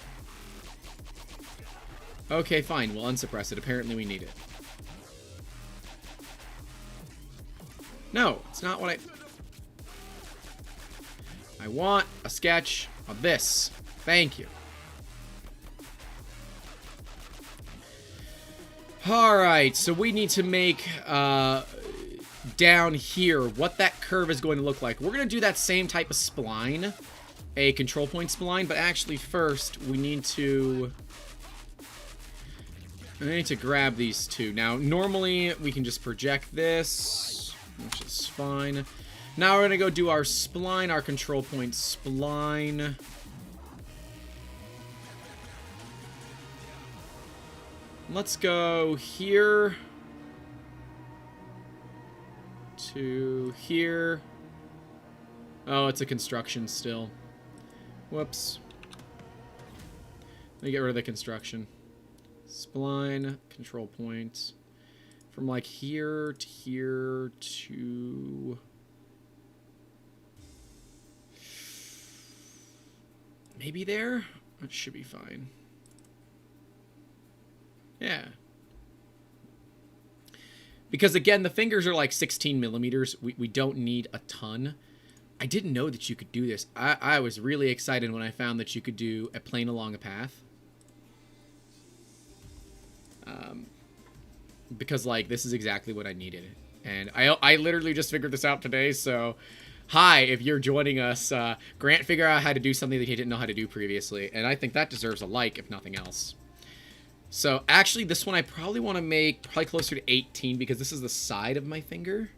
Okay, fine. We'll unsuppress it. Apparently we need it. No, it's not what I want a sketch of this. Thank you. Alright, so we need to make... down here what that curve is going to look like. We're going to do that same type of spline, a control point spline, but actually first we need to grab these two. Now normally we can just project this, which is fine. Now we're going to go do our spline, our control point spline. Let's go here to here. Oh, it's a construction still. Whoops. Let me get rid of the construction. Spline, control point. From like here to here to... maybe there? That should be fine. Yeah. Because, again, the fingers are like 16 millimeters. We don't need a ton. I didn't know that you could do this. I was really excited when I found that you could do a plane along a path. Because, like, this is exactly what I needed. And I literally just figured this out today, so... Hi, if you're joining us. Grant figured out how to do something that he didn't know how to do previously. And I think that deserves a like, if nothing else. So, actually, this one I probably want to make probably closer to 18 because this is the side of my finger.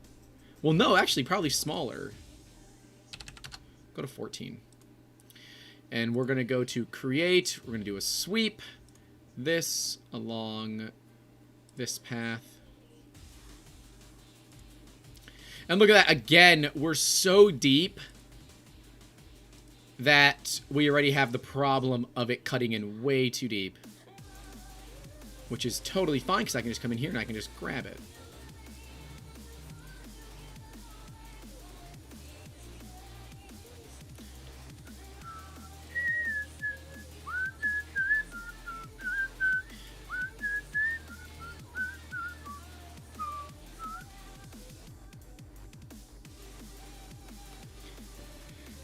Well, no, actually, probably smaller. Go to 14. And we're going to go to create. We're going to do a sweep. This along this path. And look at that. Again, we're so deep that we already have the problem of it cutting in way too deep. Which is totally fine, because I can just come in here and I can just grab it.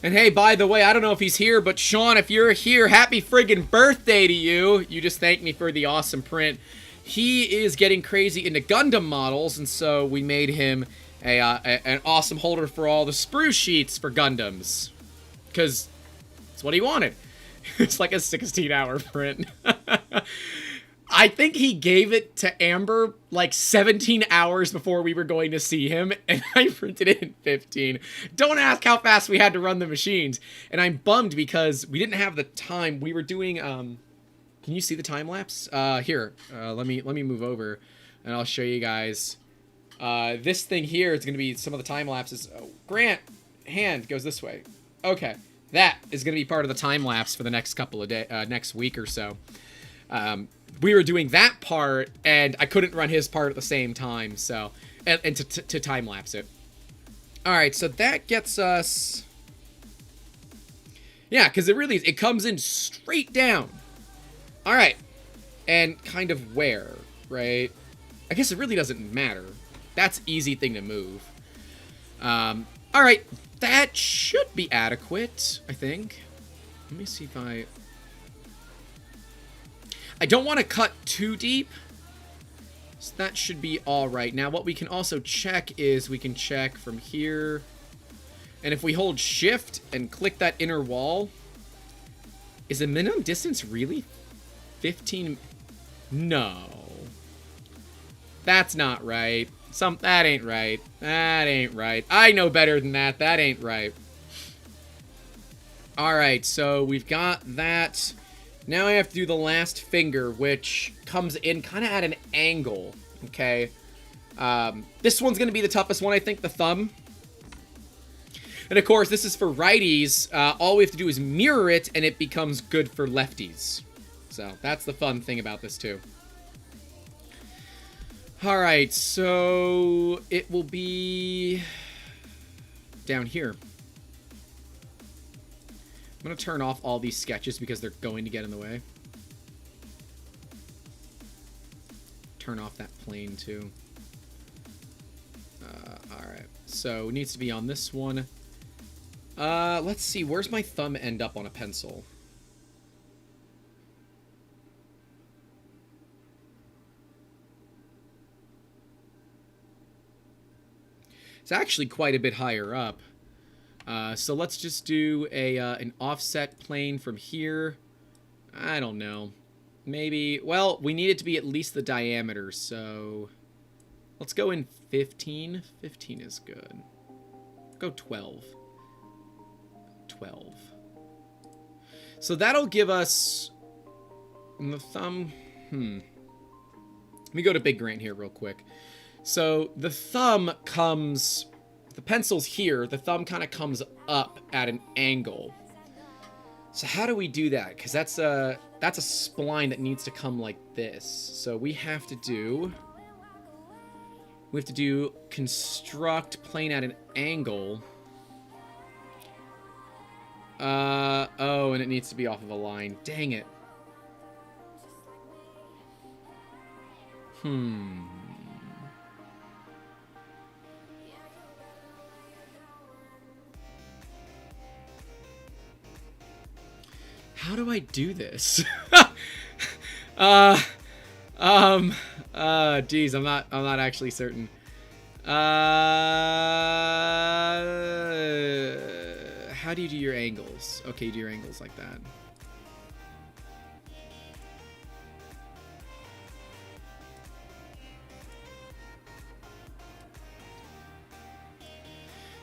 And hey, by the way, I don't know if he's here, but Sean, if you're here, happy friggin' birthday to you. You just thanked me for the awesome print. He is getting crazy into Gundam models, and so we made him an awesome holder for all the sprue sheets for Gundams. Because it's what he wanted. It's like a 16-hour print. I think he gave it to Amber like 17 hours before we were going to see him, and I printed it in 15. Don't ask how fast we had to run the machines. And I'm bummed because we didn't have the time. We were doing Can you see the time lapse? Here, let me move over, and I'll show you guys. This thing here is going to be some of the time lapses. Oh, Grant, hand goes this way. Okay, that is going to be part of the time lapse for the next couple of days, next week or so. We were doing that part, and I couldn't run his part at the same time, so and to time lapse it. All right, so that gets us. Yeah, because it comes in straight down. All right, and kind of where, right? I guess it really doesn't matter. That's easy thing to move. All right, that should be adequate, I think. Let me see if I don't want to cut too deep, so that should be all right. Now, what we can also check is we can check from here, and if we hold shift and click that inner wall, is the minimum distance really 15? No. That's not right. That ain't right. That ain't right. I know better than that. That ain't right. Alright, so we've got that. Now I have to do the last finger, which comes in kind of at an angle. Okay. This one's going to be the toughest one, I think, the thumb. And of course, this is for righties. All we have to do is mirror it, and it becomes good for lefties. So that's the fun thing about this, too. Alright, so it will be down here. I'm going to turn off all these sketches because they're going to get in the way. Turn off that plane, too. Alright, so it needs to be on this one. Let's see, where's my thumb end up on a pencil? It's actually quite a bit higher up. So let's just do an offset plane from here. I don't know. Maybe, well, we need it to be at least the diameter, so let's go in 15. 15 is good. Go 12. 12. So that'll give us the thumb. Let me go to Big Grant here real quick. So the thumb comes, the pencil's here, the thumb kind of comes up at an angle. So how do we do that? Because that's a spline that needs to come like this. So we have to do construct plane at an angle. Oh, and it needs to be off of a line. Dang it. How do I do this? Geez, I'm not actually certain. How do you do your angles? Okay, you do your angles like that.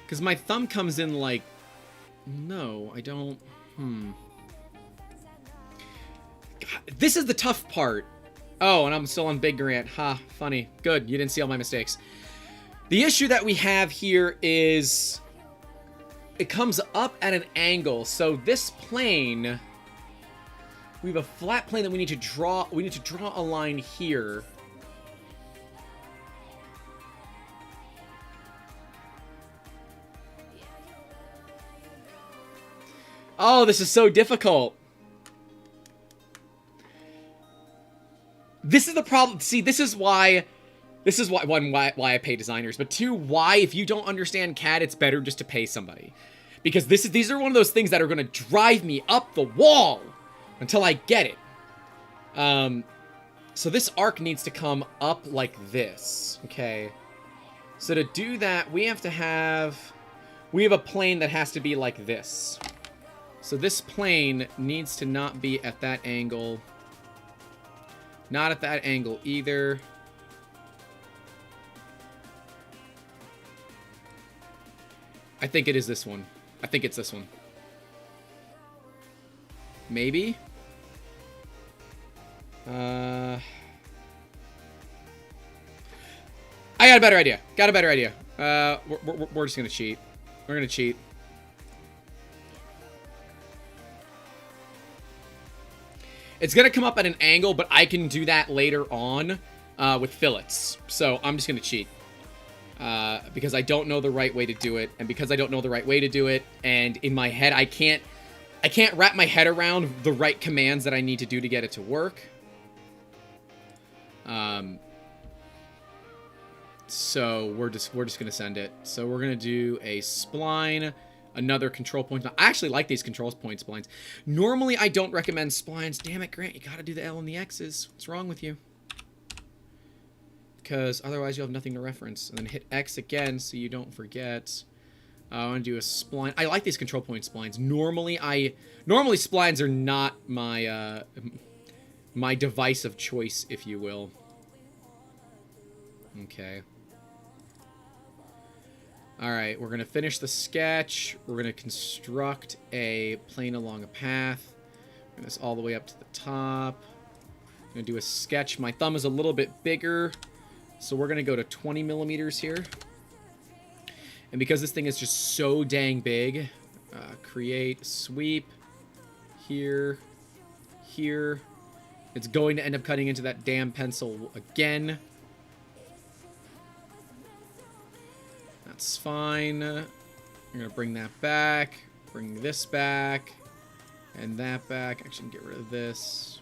Because my thumb comes in like... No, I don't... God, this is the tough part. Oh, and I'm still on Big Grant. Ha, funny. Good, you didn't see all my mistakes. The issue that we have here is... It comes up at an angle. So this plane... We have a flat plane that we need to draw. We need to draw a line here. Oh, this is so difficult. This is the problem. See, this is why, one, why I pay designers, but two, why, if you don't understand CAD, it's better just to pay somebody. Because these are one of those things that are going to drive me up the wall until I get it. So this arc needs to come up like this, okay? So to do that, we have a plane that has to be like this. So this plane needs to not be at that angle. Not at that angle either. I think it is this one. I think it's this one. Maybe? I got a better idea. We're just gonna cheat. We're gonna cheat. It's gonna come up at an angle, but I can do that later on with fillets. So I'm just gonna cheat. Because I don't know the right way to do it, and because I don't know the right way to do it, and in my head I can't wrap my head around the right commands that I need to do to get it to work. So we're just gonna send it. So we're gonna do a spline, another control point. I actually like these control point splines. Normally I don't recommend splines. Damn it, Grant, you gotta do the L and the X's. What's wrong with you? Because otherwise you'll have nothing to reference. And then hit X again so you don't forget. I want to do a spline. I like these control point splines. Normally splines are not my my device of choice, if you will. Okay. Alright, we're going to finish the sketch. We're going to construct a plane along a path. Bring this all the way up to the top. I'm going to do a sketch. My thumb is a little bit bigger, so we're going to go to 20 millimeters here. And because this thing is just so dang big, create, sweep, here, here. It's going to end up cutting into that damn pencil again. That's fine. I'm going to bring that back, bring this back, and that back. Actually, get rid of this.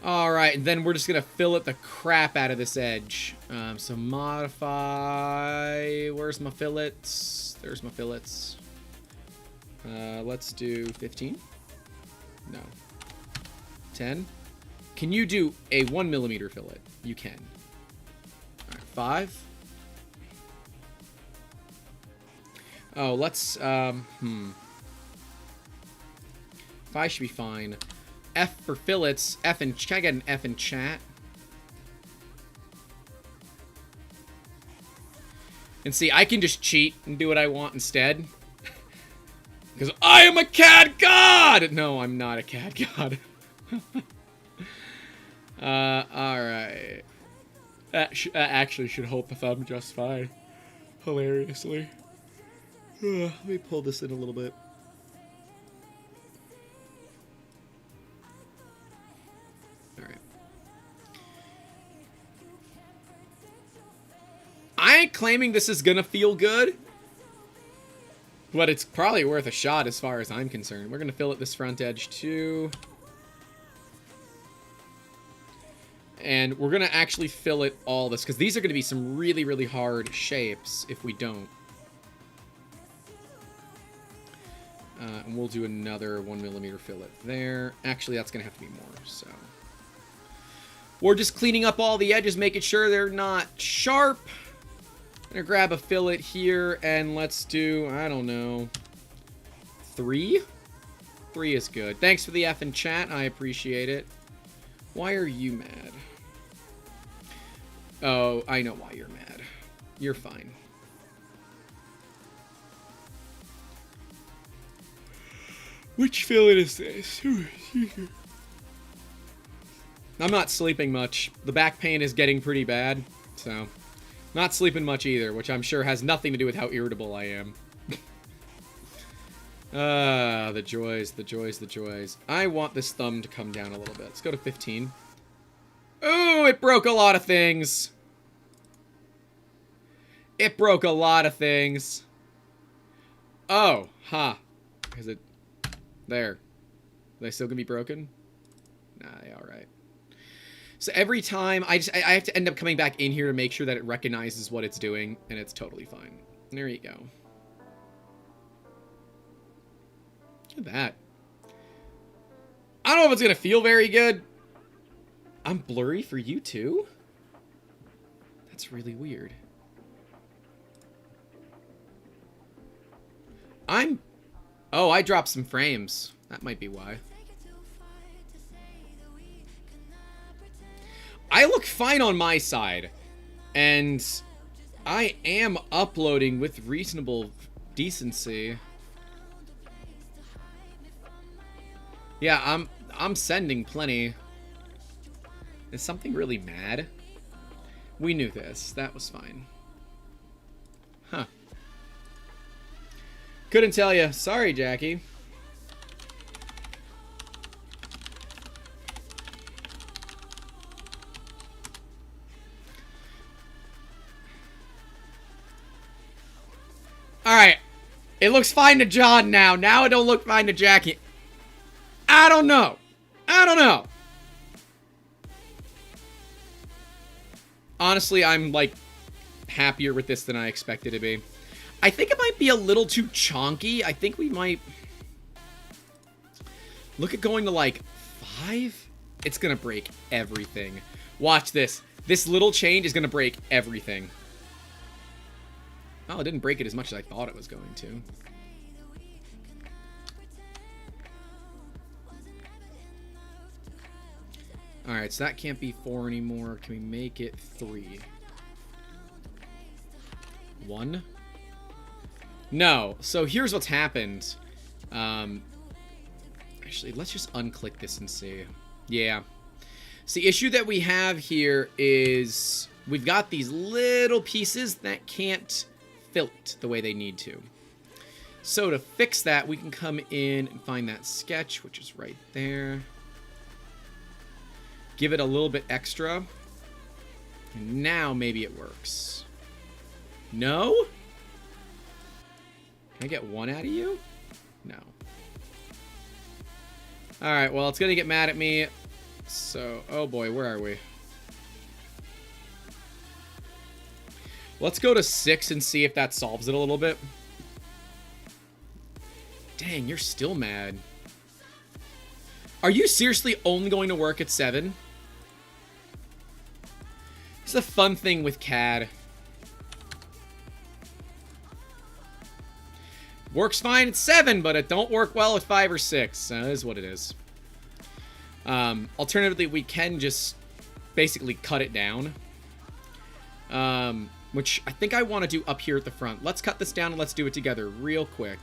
Alright, and then we're just going to fillet the crap out of this edge. So modify... Where's my fillets? There's my fillets. Let's do 15. No. 10. Can you do a 1 millimeter fillet? You can. Alright, 5. Oh, let's, 5 should be fine. F for fillets. F in... Can I get an F in chat? And see, I can just cheat and do what I want instead. Because I am a CAD god! No, I'm not a CAD god. Alright. That actually should hold the thumb just fine. Hilariously. Let me pull this in a little bit. Alright. I ain't claiming this is gonna feel good, but it's probably worth a shot as far as I'm concerned. We're gonna fillet this front edge too. And we're gonna actually fillet all this, because these are gonna be some really, really hard shapes if we don't. And we'll do another 1 millimeter fillet there. Actually, that's gonna have to be more, so. We're just cleaning up all the edges, making sure they're not sharp. I'm gonna grab a fillet here, and let's do, I don't know, 3? 3 is good. Thanks for the F in chat, I appreciate it. Why are you mad? Oh, I know why you're mad. You're fine. Which fillet is this? I'm not sleeping much. The back pain is getting pretty bad, so... Not sleeping much either, which I'm sure has nothing to do with how irritable I am. The joys, the joys, the joys. I want this thumb to come down a little bit. Let's go to 15. Ooh, it broke a lot of things. It broke a lot of things. Oh, huh. Is it... There. Are they still gonna be broken? Nah, yeah, alright. So every time, I have to end up coming back in here to make sure that it recognizes what it's doing, and it's totally fine. There you go. Look at that. I don't know if it's gonna feel very good. I'm blurry for you too? That's really weird. Oh, I dropped some frames. That might be why. I look fine on my side. And I am uploading with reasonable decency. Yeah, I'm sending plenty. Is something really mad? We knew this. That was fine. Huh. Couldn't tell you. Sorry, Jackie. Alright. It looks fine to John now. Now it don't look fine to Jackie. I don't know. I don't know. Honestly, I'm, like, happier with this than I expected to be. I think it might be a little too chonky. I think we might... Look at going to, like, 5? It's gonna break everything. Watch this. This little change is gonna break everything. Oh, it didn't break it as much as I thought it was going to. Alright, so that can't be 4 anymore. Can we make it 3? 1? No. So here's what's happened. Actually, let's just unclick this and see. Yeah. So the issue that we have here is we've got these little pieces that can't fillet the way they need to. So to fix that, we can come in and find that sketch, which is right there. Give it a little bit extra. And now maybe it works. No? Can I get 1 out of you? No. Alright, well, it's gonna get mad at me. So, oh boy, where are we? Let's go to 6 and see if that solves it a little bit. Dang, you're still mad. Are you seriously only going to work at 7? It's a fun thing with CAD. Works fine at 7, but it don't work well at 5 or 6. That is what it is. Alternatively, we can just basically cut it down. Which I think I want to do up here at the front. Let's cut this down and let's do it together real quick.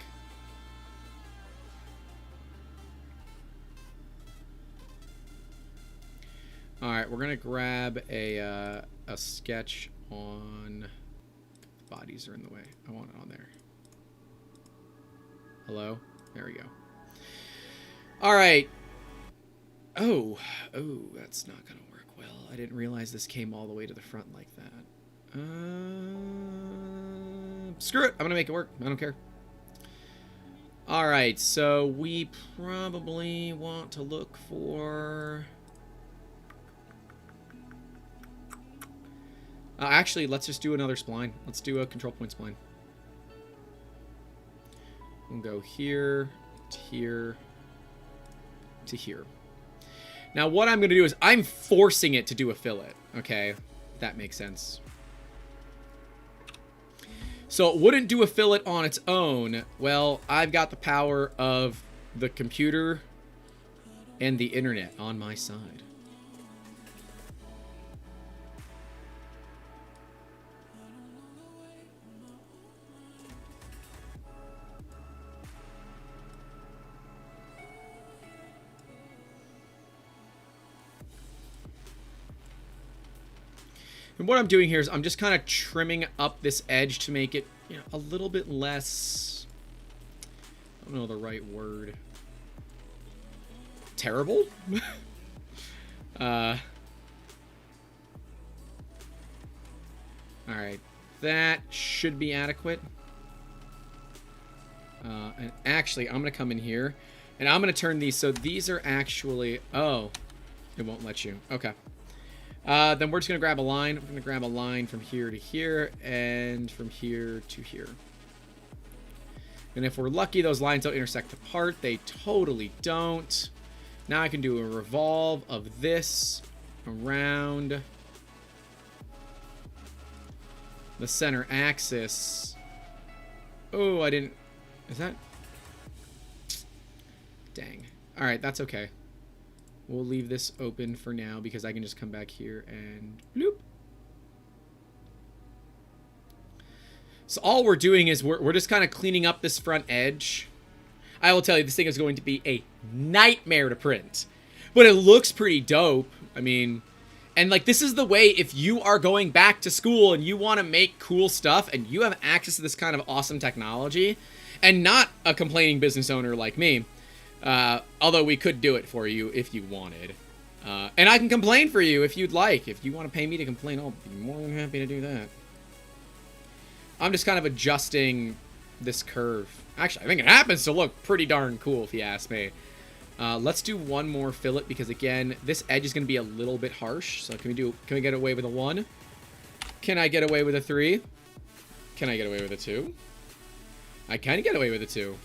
Alright, we're going to grab a sketch on... The bodies are in the way. I want it on there. Hello? There we go. Alright. Oh, that's not going to work well. I didn't realize this came all the way to the front like that. Screw it. I'm going to make it work. I don't care. Alright, so we probably want to look for... actually, let's just do another spline. Let's do a control point spline. We'll go here, to here, to here. Now, what I'm going to do is I'm forcing it to do a fillet. Okay, if that makes sense. So it wouldn't do a fillet on its own. Well, I've got the power of the computer and the internet on my side. And what I'm doing here is I'm just kind of trimming up this edge to make it, you know, a little bit less, I don't know the right word. Terrible? Alright. That should be adequate. And actually, I'm going to come in here. And I'm going to turn these. So these are actually... Oh. It won't let you. Okay. Then we're just going to grab a line. We're going to grab a line from here to here. And from here to here. And if we're lucky, those lines don't intersect apart. They totally don't. Now I can do a revolve of this around the center axis. Oh, I didn't... Is that... Dang. Alright, that's okay. We'll leave this open for now because I can just come back here and... Bloop. So all we're doing is we're just kind of cleaning up this front edge. I will tell you, this thing is going to be a nightmare to print. But it looks pretty dope. I mean, and like, this is the way, if you are going back to school and you want to make cool stuff and you have access to this kind of awesome technology, and not a complaining business owner like me, although we could do it for you if you wanted. And I can complain for you if you'd like. If you want to pay me to complain, I'll be more than happy to do that. I'm just kind of adjusting this curve. Actually, I think it happens to look pretty darn cool, if you ask me. Let's do one more fillet, because again, this edge is going to be a little bit harsh. So can we get away with a 1? Can I get away with a 3? Can I get away with a 2? I can get away with a 2.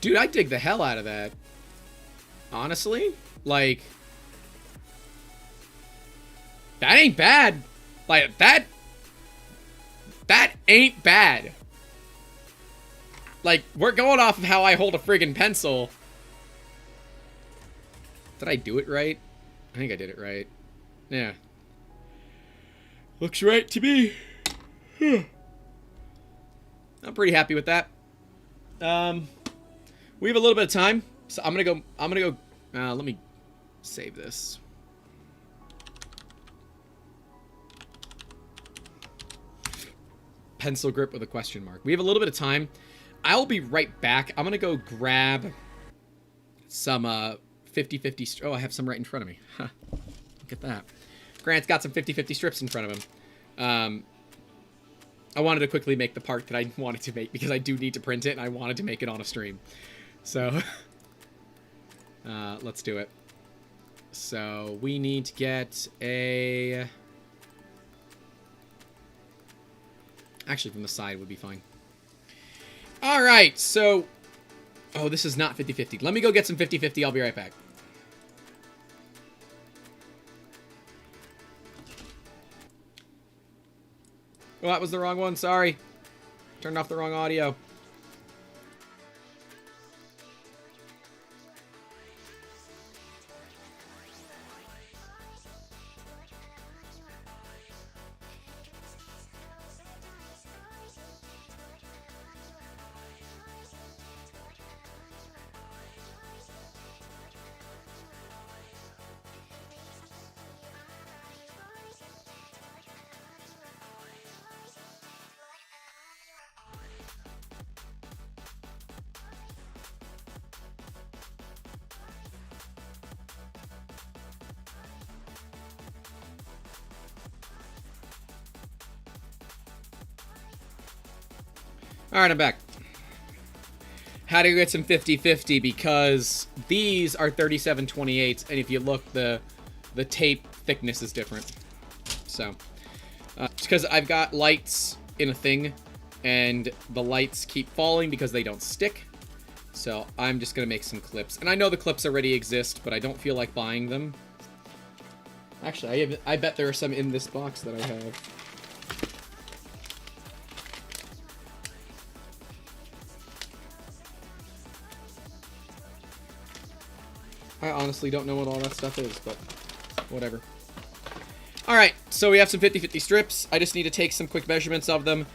Dude, I dig the hell out of that. Honestly, like, that ain't bad. Like, that ain't bad. Like, we're going off of how I hold a friggin' pencil. Did I do it right? I think I did it right. Yeah. Looks right to me. I'm pretty happy with that. We have a little bit of time, so I'm gonna go, let me save this. Pencil grip with a question mark. We have a little bit of time. I'll be right back. I'm gonna go grab some 50-50. Oh, I have some right in front of me. Huh. Look at that. Grant's got some 50-50 strips in front of him. I wanted to quickly make the part that I wanted to make because I do need to print it, and I wanted to make it on a stream. So, let's do it. So, we need to get a... Actually, from the side would be fine. Alright, so... Oh, this is not 50-50. Let me go get some 50-50. I'll be right back. Oh, that was the wrong one. Sorry. Turned off the wrong audio. Alright, I'm back. How to get some 50-50, because these are 37/28, and if you look, the tape thickness is different. So, it's because I've got lights in a thing, and the lights keep falling because they don't stick. So, I'm just going to make some clips. And I know the clips already exist, but I don't feel like buying them. Actually, I bet there are some in this box that I have. I honestly don't know what all that stuff is, but whatever. Alright, so we have some 50-50 strips. I just need to take some quick measurements of them.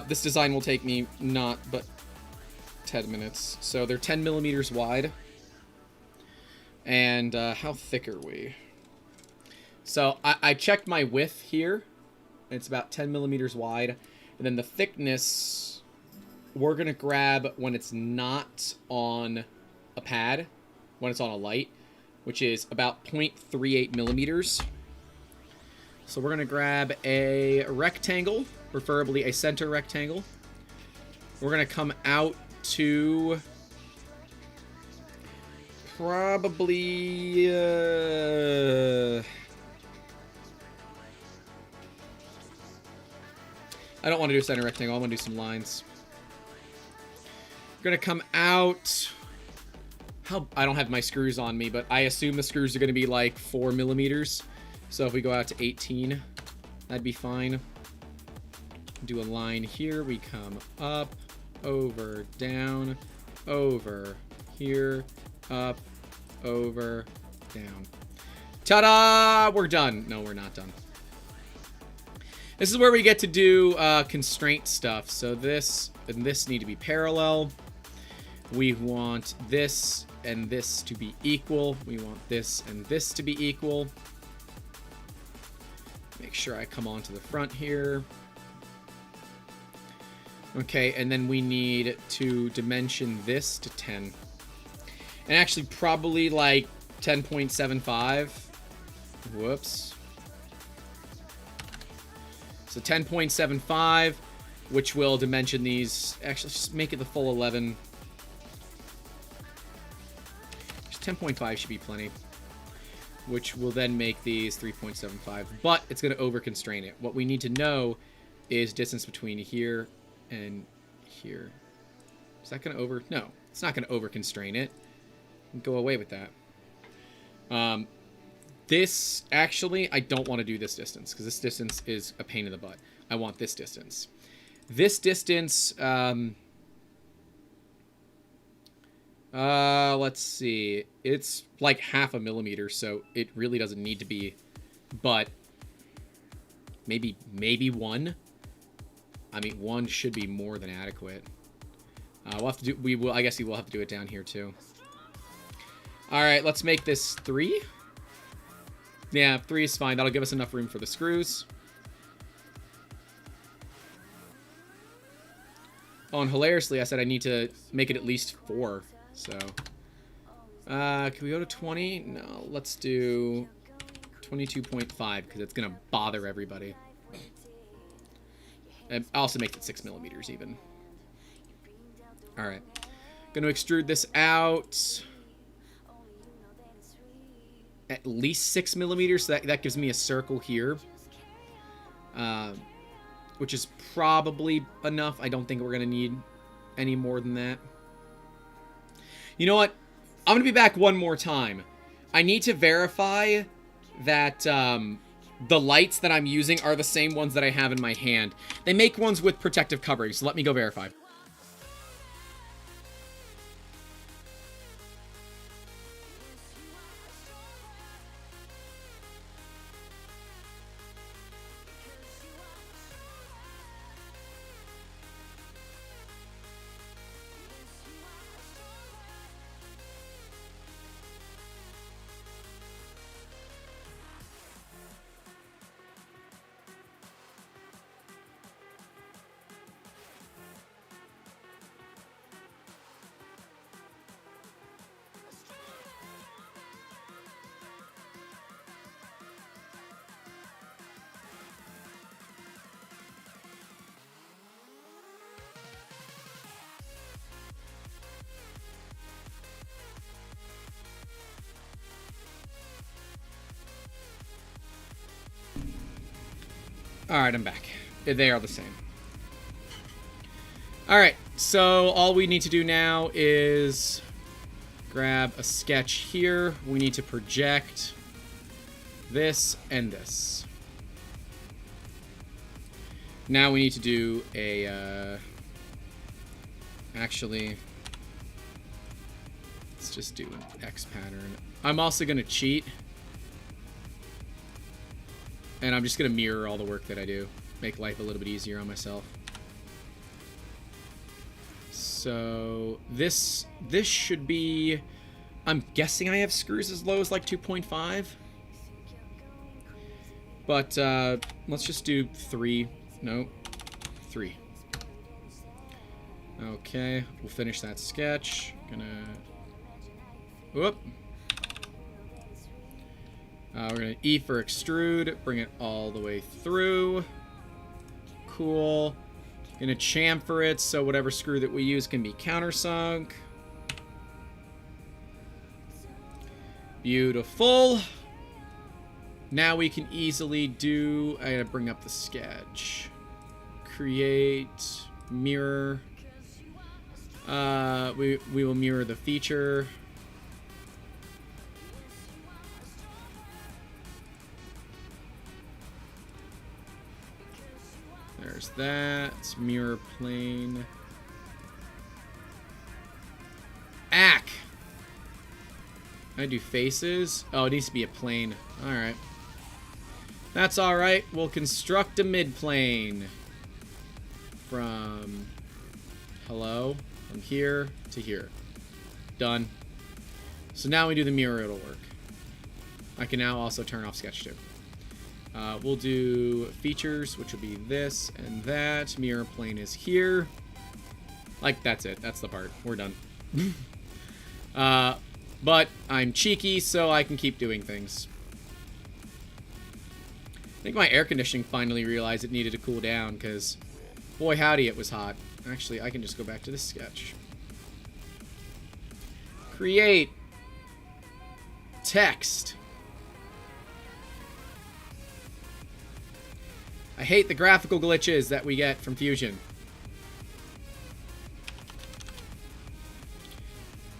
This design will take me not but 10 minutes. So they're 10 millimeters wide. And how thick are we? So I checked my width here. It's about 10 millimeters wide. And then the thickness, we're going to grab when it's not on a pad, when it's on a light, which is about 0.38 millimeters. So we're going to grab a rectangle, preferably a center rectangle. We're going to come out to probably... I don't want to do a center rectangle. I want to do some lines. We're going to come out... I don't have my screws on me, but I assume the screws are going to be like 4 millimeters. So if we go out to 18, that'd be fine. Do a line here. We come up, over, down, over, here, up, over, down. Ta-da! We're done. No, we're not done. This is where we get to do constraint stuff. So this and this need to be parallel. We want this and this to be equal. We want this and this to be equal. Make sure I come onto the front here. Okay, and then we need to dimension this to 10. And actually probably like 10.75. Whoops. So 10.75, which will dimension these. Actually, just make it the full 11. Just 10.5 should be plenty. Which will then make these 3.75. But it's going to over-constrain it. What we need to know is distance between here and here. Is that going to over... No, it's not going to over-constrain it. Go away with that. This, actually, I don't want to do this distance, because this distance is a pain in the butt. I want this distance. This distance, let's see. It's like 0.5 millimeter, so it really doesn't need to be, but maybe 1. I mean, 1 should be more than adequate. We'll have to do, I guess we will have to do it down here too. All right, let's make this 3. Yeah, 3 is fine. That'll give us enough room for the screws. Oh, and hilariously, I said I need to make it at least 4. So, can we go to 20? No, let's do 22.5 because it's going to bother everybody. And I also make it 6 millimeters even. All right. Going to extrude this out at least 6 millimeters, so that gives me a circle here, which is probably enough. I don't think we're gonna need any more than that. You know what? I'm gonna be back one more time. I need to verify that the lights that I'm using are the same ones that I have in my hand. They make ones with protective covering, so let me go verify. Alright, I'm back. They are the same. Alright, so all we need to do now is grab a sketch here. We need to project this and this. Now we need to do a, actually, let's just do an X pattern. I'm also going to cheat. And I'm just going to mirror all the work that I do. Make life a little bit easier on myself. So this should be... I'm guessing I have screws as low as like 2.5. But let's just do 3. No, 3. Okay, we'll finish that sketch. Whoop. We're going to E for extrude, bring it all the way through. Cool. Going to chamfer it so whatever screw that we use can be countersunk. Beautiful. Now we can easily do... I got to bring up the sketch. Create, mirror. We will mirror the feature. There's that. It's mirror plane. Ack! I do faces. Oh, it needs to be a plane. Alright. That's alright. We'll construct a mid-plane. From... Hello? From here to here. Done. So now we do the mirror, it'll work. I can now also turn off Sketch 2. We'll do features, which will be this and that. Mirror plane is here. Like, that's it. That's the part. We're done. But I'm cheeky, so I can keep doing things. I think my air conditioning finally realized it needed to cool down, because boy howdy, it was hot. Actually, I can just go back to this sketch. Create text. I hate the graphical glitches that we get from Fusion.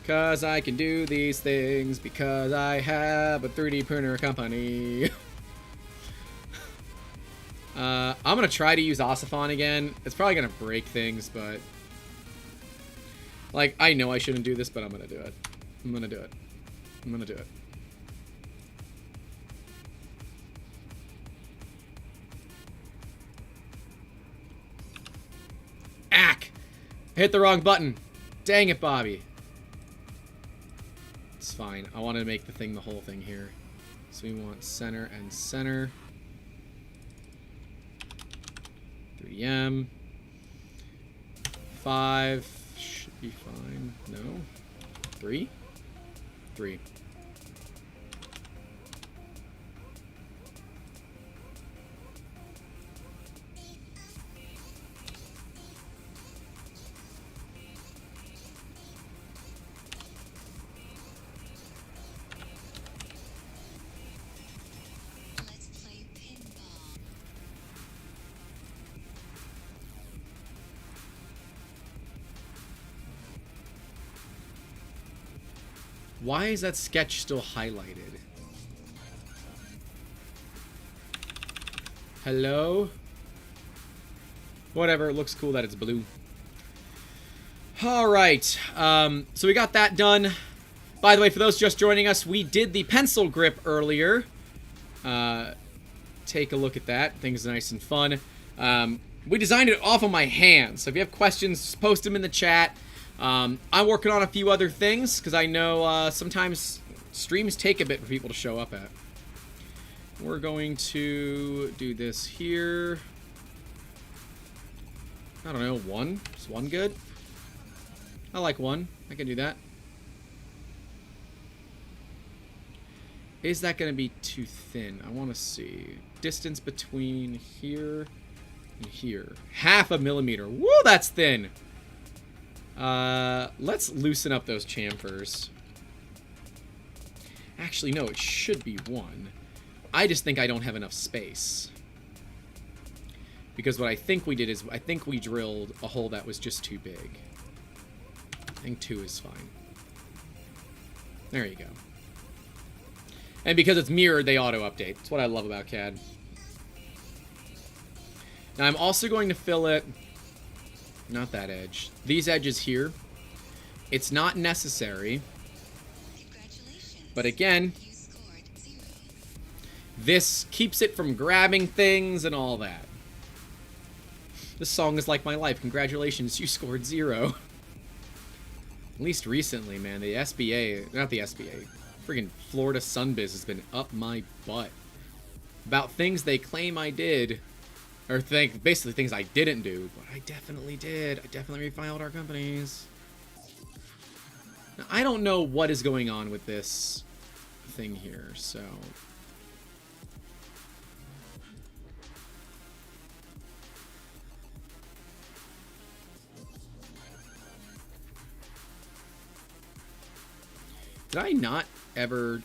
Because I can do these things because I have a 3D printer company. I'm going to try to use Ossifon again. It's probably going to break things, but... Like, I know I shouldn't do this, but I'm going to do it. I'm going to do it. I'm going to do it. Ack! I hit the wrong button. Dang it, Bobby. It's fine. I want to make the thing the whole thing here. So we want center and center. 3M. 5 should be fine. No. 3? 3. Why is that sketch still highlighted? Hello? Whatever, it looks cool that it's blue. Alright, so we got that done. By the way, for those just joining us, we did the pencil grip earlier. Take a look at that. Things nice and fun. We designed it off of my hand, so if you have questions, post them in the chat. I'm working on a few other things, because I know sometimes streams take a bit for people to show up at. We're going to do this here. I don't know, 1? Is 1 good? I like 1. I can do that. Is that going to be too thin? I want to see. Distance between here and here. 0.5 millimeter. Woo, that's thin! Let's loosen up those chamfers. Actually, no, it should be 1. I just think I don't have enough space. Because what I think we did is, I think we drilled a hole that was just too big. I think 2 is fine. There you go. And because it's mirrored, they auto-update. That's what I love about CAD. Now, I'm also going to fill it... Not that edge. These edges here. It's not necessary. But again, this keeps it from grabbing things and all that. This song is like my life. Congratulations, you scored 0. At least recently, man. The SBA, not the SBA, friggin' Florida Sunbiz has been up my butt. About things they claim I did. Or basically things I didn't do, but I definitely did. I definitely refiled our companies. Now, I don't know what is going on with this thing here, so... Did I not ever...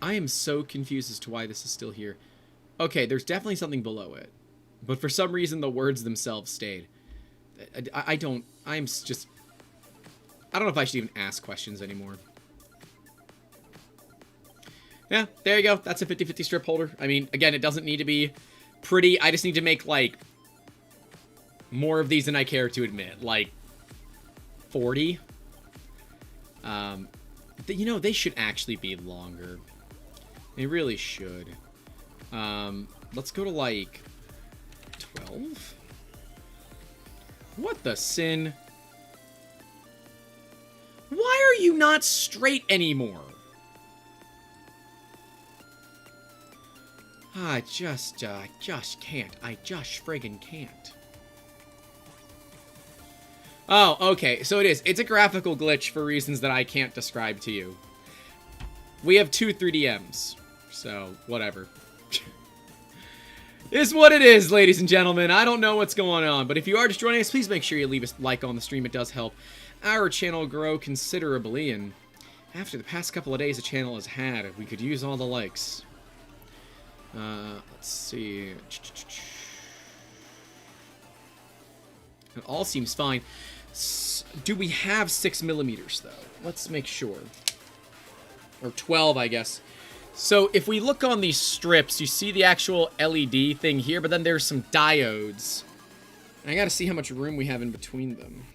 I am so confused as to why this is still here. Okay, there's definitely something below it. But for some reason, the words themselves stayed. I don't know if I should even ask questions anymore. Yeah, there you go. That's a 50/50 strip holder. I mean, again, it doesn't need to be pretty. I just need to make, like, more of these than I care to admit. Like, 40. You know, they should actually be longer. They really should. Let's go to, like, 12? What the sin? Why are you not straight anymore? I just can't. I just friggin' can't. Oh, okay. So it is. It's a graphical glitch for reasons that I can't describe to you. We have 2 3DMs. So, whatever. Is what it is, ladies and gentlemen. I don't know what's going on, but if you are just joining us, please make sure you leave a like on the stream. It does help our channel grow considerably, and after the past couple of days the channel has had, we could use all the likes. Let's see. It all seems fine. Do we have 6mm, though? Let's make sure. Or 12, I guess. So, if we look on these strips, you see the actual LED thing here, but then there's some diodes. And I gotta see how much room we have in between them.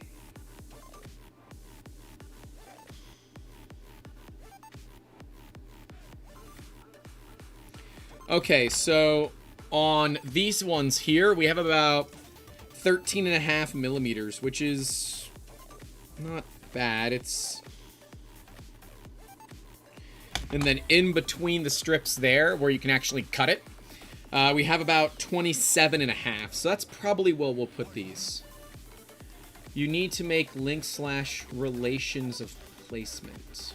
Okay, so on these ones here, we have about 13.5mm, which is not bad. It's... And then in between the strips there, where you can actually cut it, we have about 27.5. So that's probably where we'll put these. You need to make link/relations of placement.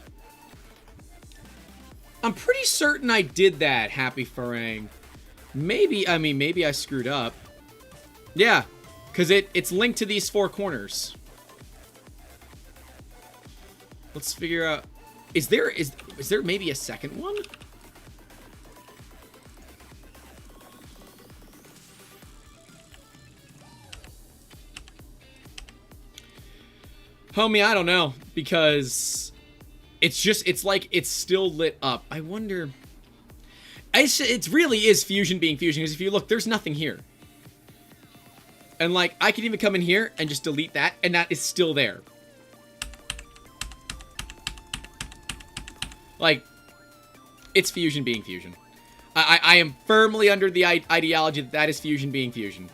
I'm pretty certain I did that, Happy Farang. Maybe I screwed up. Yeah, because it's linked to these 4 corners. Let's figure out... Is there maybe a second one? Homie, I don't know, because it's like it's still lit up. I wonder... It really is fusion being fusion, because if you look, there's nothing here. And, like, I could even come in here and just delete that, and that is still there. Like, it's fusion being fusion. I am firmly under the ideology that that is fusion being fusion.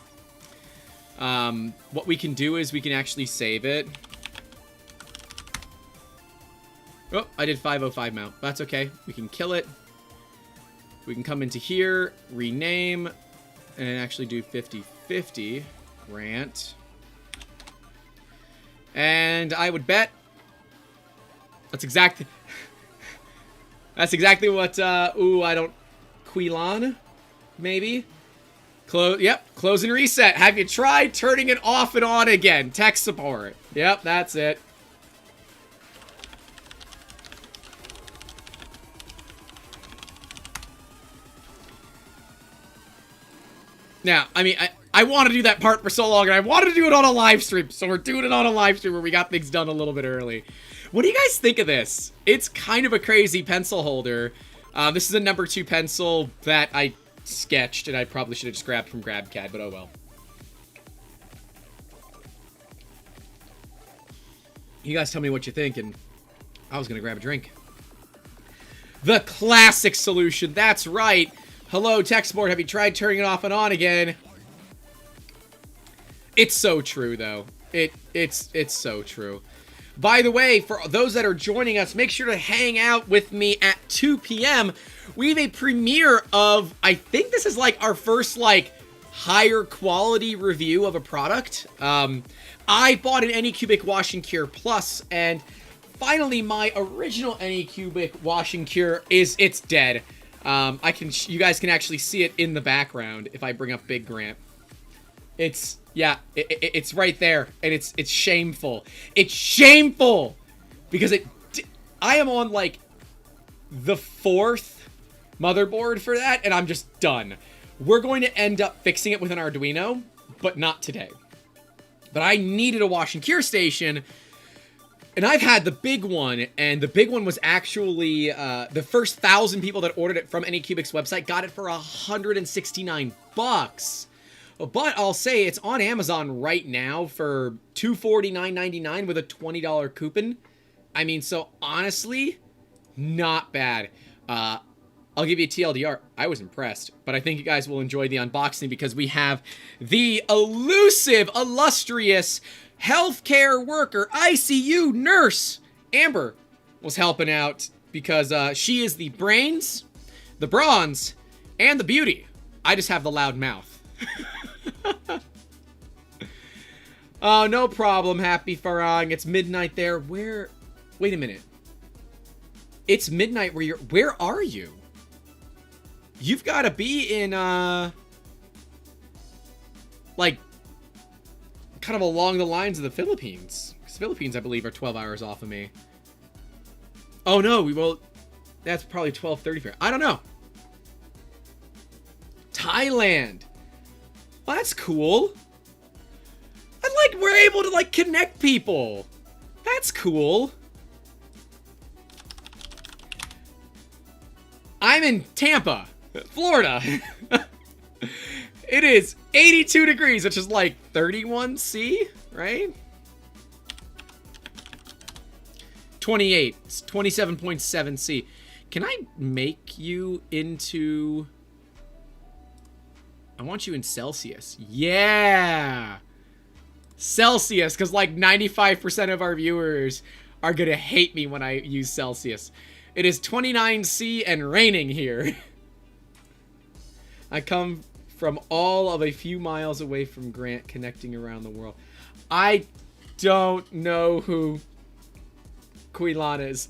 What we can do is we can actually save it. Oh, I did 505 mount. That's okay. We can kill it. We can come into here, rename, and actually do 50/50. Grant. And I would bet... That's exactly what, ooh, I don't... Quilon? Maybe? Yep, close and reset. Have you tried turning it off and on again? Tech support. Yep, that's it. Now, I mean, I want to do that part for so long, and I wanted to do it on a live stream, so we're doing it on a live stream where we got things done a little bit early. What do you guys think of this? It's kind of a crazy pencil holder. This is a number 2 pencil that I sketched, and I probably should have just grabbed from GrabCAD, but oh well. You guys tell me what you think, and I was going to grab a drink. The classic solution, that's right. Hello, tech support, have you tried turning it off and on again? It's so true, though. It's so true. By the way, for those that are joining us, make sure to hang out with me at 2 p.m. We have a premiere of, I think this is like our first like higher quality review of a product. I bought an Anycubic Wash and Cure Plus, and finally my original Anycubic Wash and Cure it's dead. You guys can actually see it in the background if I bring up Big Grant. It's right there, and it's shameful. It's shameful because I am on like the 4th motherboard for that, and I'm just done. We're going to end up fixing it with an Arduino, but not today. But I needed a wash and cure station, And I've had the big one, and the big one was actually the first 1,000 people that ordered it from Anycubic's website got it for $169. But I'll say it's on Amazon right now for $249.99 with a $20 coupon. I mean, so honestly, not bad. I'll give you a TLDR. I was impressed, but I think you guys will enjoy the unboxing because we have the elusive, illustrious healthcare worker, ICU nurse. Amber was helping out because she is the brains, the bronze, and the beauty. I just have the loud mouth. Oh, no problem, Happy Farang. It's midnight there. Where? Wait a minute. It's midnight where you're... Where are you? You've got to be in, like, kind of along the lines of the Philippines. Because the Philippines, I believe, are 12 hours off of me. Oh, no, we will... That's probably 12:30 for... I don't know. Thailand. Well, that's cool. And, like, we're able to, like, connect people. That's cool. I'm in Tampa, Florida. It is 82 degrees, which is like 31 C, right? 28. It's 27.7 C. Can I make you into... I want you in Celsius. Yeah! Celsius, because like 95% of our viewers are going to hate me when I use Celsius. It is 29 C and raining here. I come from all of a few miles away from Grant, connecting around the world. I don't know who Quilan is.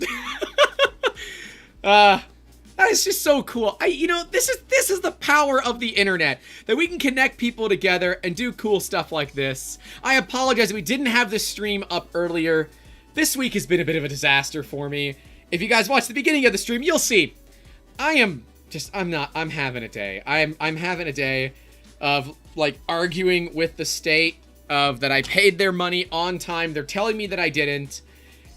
That is just so cool. You know, this is the power of the internet, that we can connect people together and do cool stuff like this. I apologize that we didn't have this stream up earlier. This week has been a bit of a disaster for me. If you guys watch the beginning of the stream, you'll see I'm having a day. I'm having a day of like arguing with the state of that I paid their money on time. They're telling me that I didn't.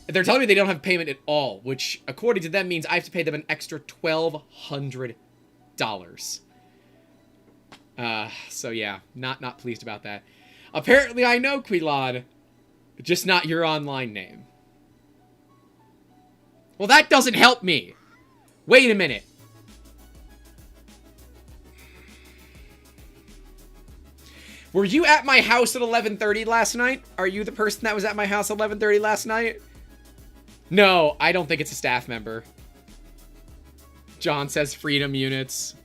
They're telling me they don't have payment at all, which according to them means I have to pay them an extra $1,200. So yeah, not pleased about that. Apparently I know Quilad, just not your online name. Well, that doesn't help me. Wait a minute. Were you at my house at 11:30 last night? Are you the person that was at my house at 11:30 last night? No, I don't think it's a staff member. John says freedom units.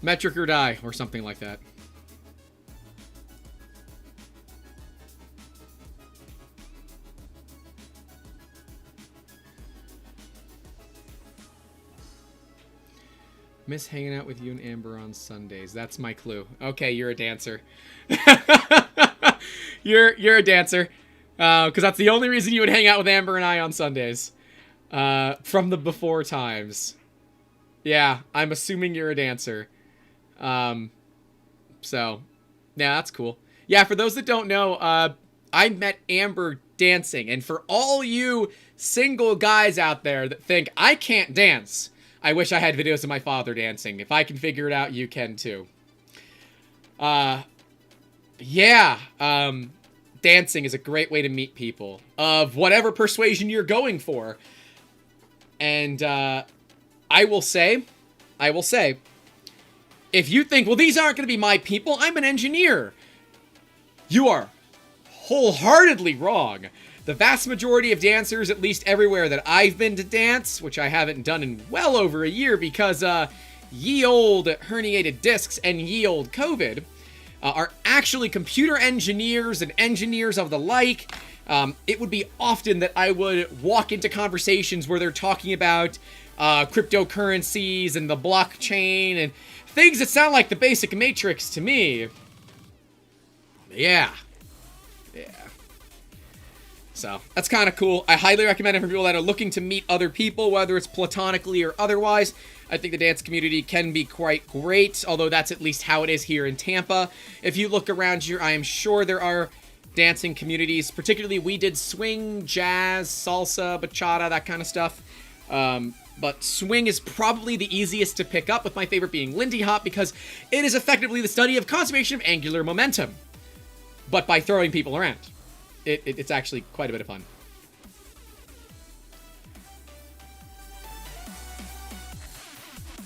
Metric or die, or something like that. Miss hanging out with you and Amber on Sundays. That's my clue. Okay, you're a dancer. you're a dancer. Because that's the only reason you would hang out with Amber and I on Sundays. From the before times. Yeah, I'm assuming you're a dancer. So, yeah, that's cool. Yeah, for those that don't know, I met Amber dancing. And for all you single guys out there that think, I can't dance, I wish I had videos of my father dancing. If I can figure it out, you can too. Yeah, dancing is a great way to meet people of whatever persuasion you're going for. And, I will say, if you think, well, these aren't going to be my people, I'm an engineer. You are wholeheartedly wrong. The vast majority of dancers, at least everywhere that I've been to dance, which I haven't done in well over a year because, ye old herniated discs and ye old COVID, are actually computer engineers and engineers of the like. It would be often that I would walk into conversations where they're talking about cryptocurrencies and the blockchain and things that sound like the basic Matrix to me. Yeah. So, that's kind of cool. I highly recommend it for people that are looking to meet other people, whether it's platonically or otherwise. I think the dance community can be quite great, although that's at least how it is here in Tampa. If you look around here, I am sure there are dancing communities. Particularly, we did swing, jazz, salsa, bachata, that kind of stuff. But swing is probably the easiest to pick up, with my favorite being Lindy Hop, because it is effectively the study of conservation of angular momentum, but by throwing people around. It's actually quite a bit of fun.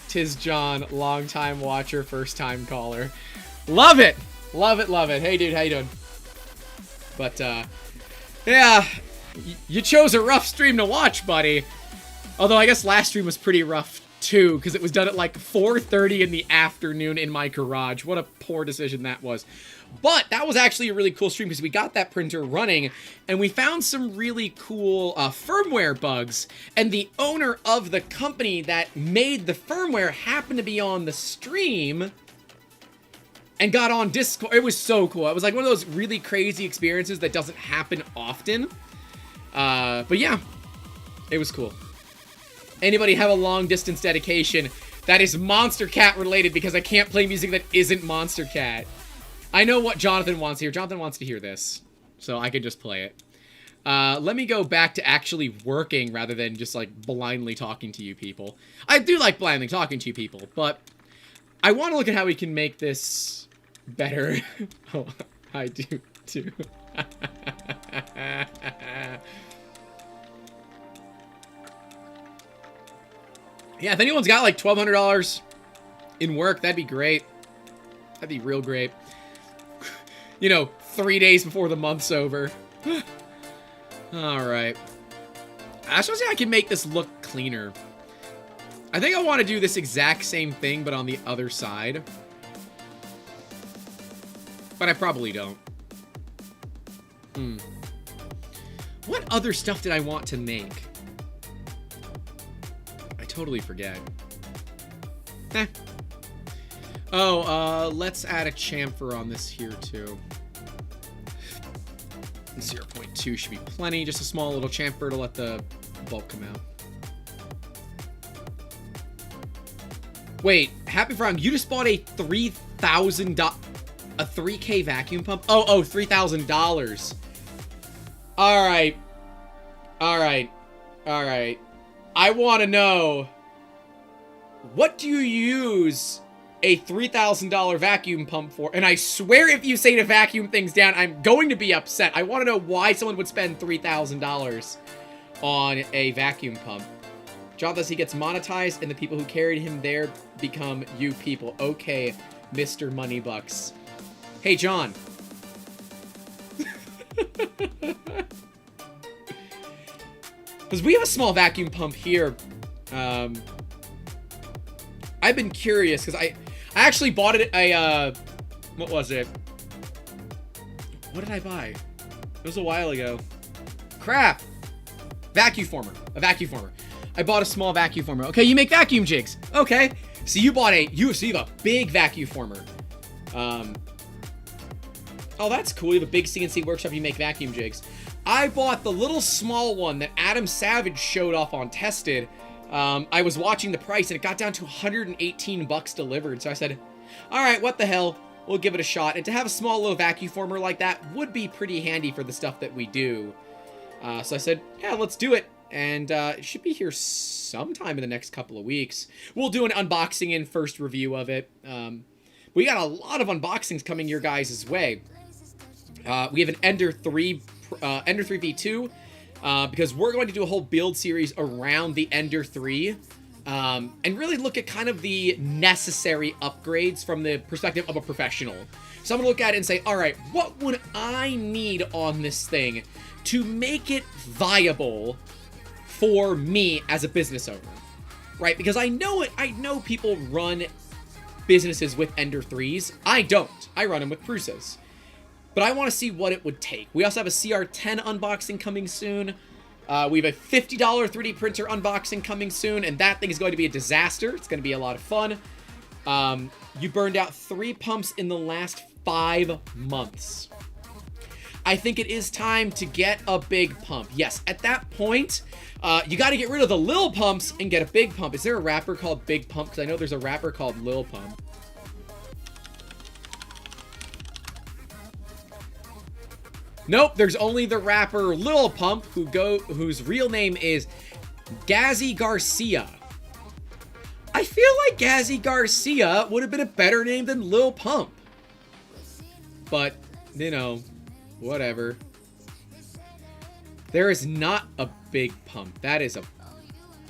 Tis John, long-time watcher, first-time caller. Love it! Love it, love it. Hey, dude, how you doing? But, yeah, you chose a rough stream to watch, buddy. Although, I guess last stream was pretty rough, too, because it was done at, like, 4:30 in the afternoon in my garage. What a poor decision that was. But that was actually a really cool stream, because we got that printer running, and we found some really cool firmware bugs, and the owner of the company that made the firmware happened to be on the stream and got on Discord. It was so cool. It was like one of those really crazy experiences that doesn't happen often. But yeah, it was cool. Anybody have a long distance dedication that is Monster Cat related, because I can't play music that isn't Monster Cat. I know what Jonathan wants here. Jonathan wants to hear this, so I could just play it. Let me go back to actually working rather than just, like, blindly talking to you people. I do like blindly talking to you people, but I want to look at how we can make this better. Oh, I do, too. Yeah, if anyone's got, like, $1,200 in work, that'd be great. That'd be real great. You know, 3 days before the month's over. Alright. I just want to see how I can make this look cleaner. I think I want to do this exact same thing, but on the other side. But I probably don't. What other stuff did I want to make? I totally forget. Oh, let's add a chamfer on this here, too. 0.2 should be plenty. Just a small little chamfer to let the bulk come out. Wait, Happy Frog, you just bought a $3K vacuum pump? Oh, $3,000. Alright. Alright. I want to know, what do you use a $3,000 vacuum pump for? And I swear if you say to vacuum things down, I'm going to be upset. I want to know why someone would spend $3,000 on a vacuum pump. John says he gets monetized and the people who carried him there become you people. Okay, Mr. Moneybucks. Hey, John. Because we have a small vacuum pump here. I've been curious because I actually bought it what was it? What did I buy? It was a while ago. Crap! Vacuum former. A vacuum former. I bought a small vacuum former. Okay, you make vacuum jigs. Okay. So you bought you have a big vacuum former. Oh, that's cool. You have a big CNC workshop, you make vacuum jigs. I bought the little small one that Adam Savage showed off on Tested. I was watching the price and it got down to 118 bucks delivered. So I said, all right, what the hell? We'll give it a shot. And to have a small little vacuum former like that would be pretty handy for the stuff that we do. So I said, yeah, let's do it. And it should be here sometime in the next couple of weeks. We'll do an unboxing and first review of it. We got a lot of unboxings coming your guys' way. We have an Ender 3 V2. Because we're going to do a whole build series around the Ender 3 and really look at kind of the necessary upgrades from the perspective of a professional. So I'm going to look at it and say, all right, what would I need on this thing to make it viable for me as a business owner, right? Because I know people run businesses with Ender 3s. I don't. I run them with Prusas. But I want to see what it would take. We also have a CR10 unboxing coming soon. We have a $50 3D printer unboxing coming soon, and that thing is going to be a disaster. It's going to be a lot of fun. You burned out 3 pumps in the last 5 months. I think it is time to get a big pump. Yes, at that point, you got to get rid of the Lil Pumps and get a big pump. Is there a rapper called Big Pump? Because I know there's a rapper called Lil Pump. Nope, there's only the rapper Lil Pump, whose real name is Gazzy Garcia. I feel like Gazzy Garcia would have been a better name than Lil Pump. But, you know, whatever. There is not a big pump. That is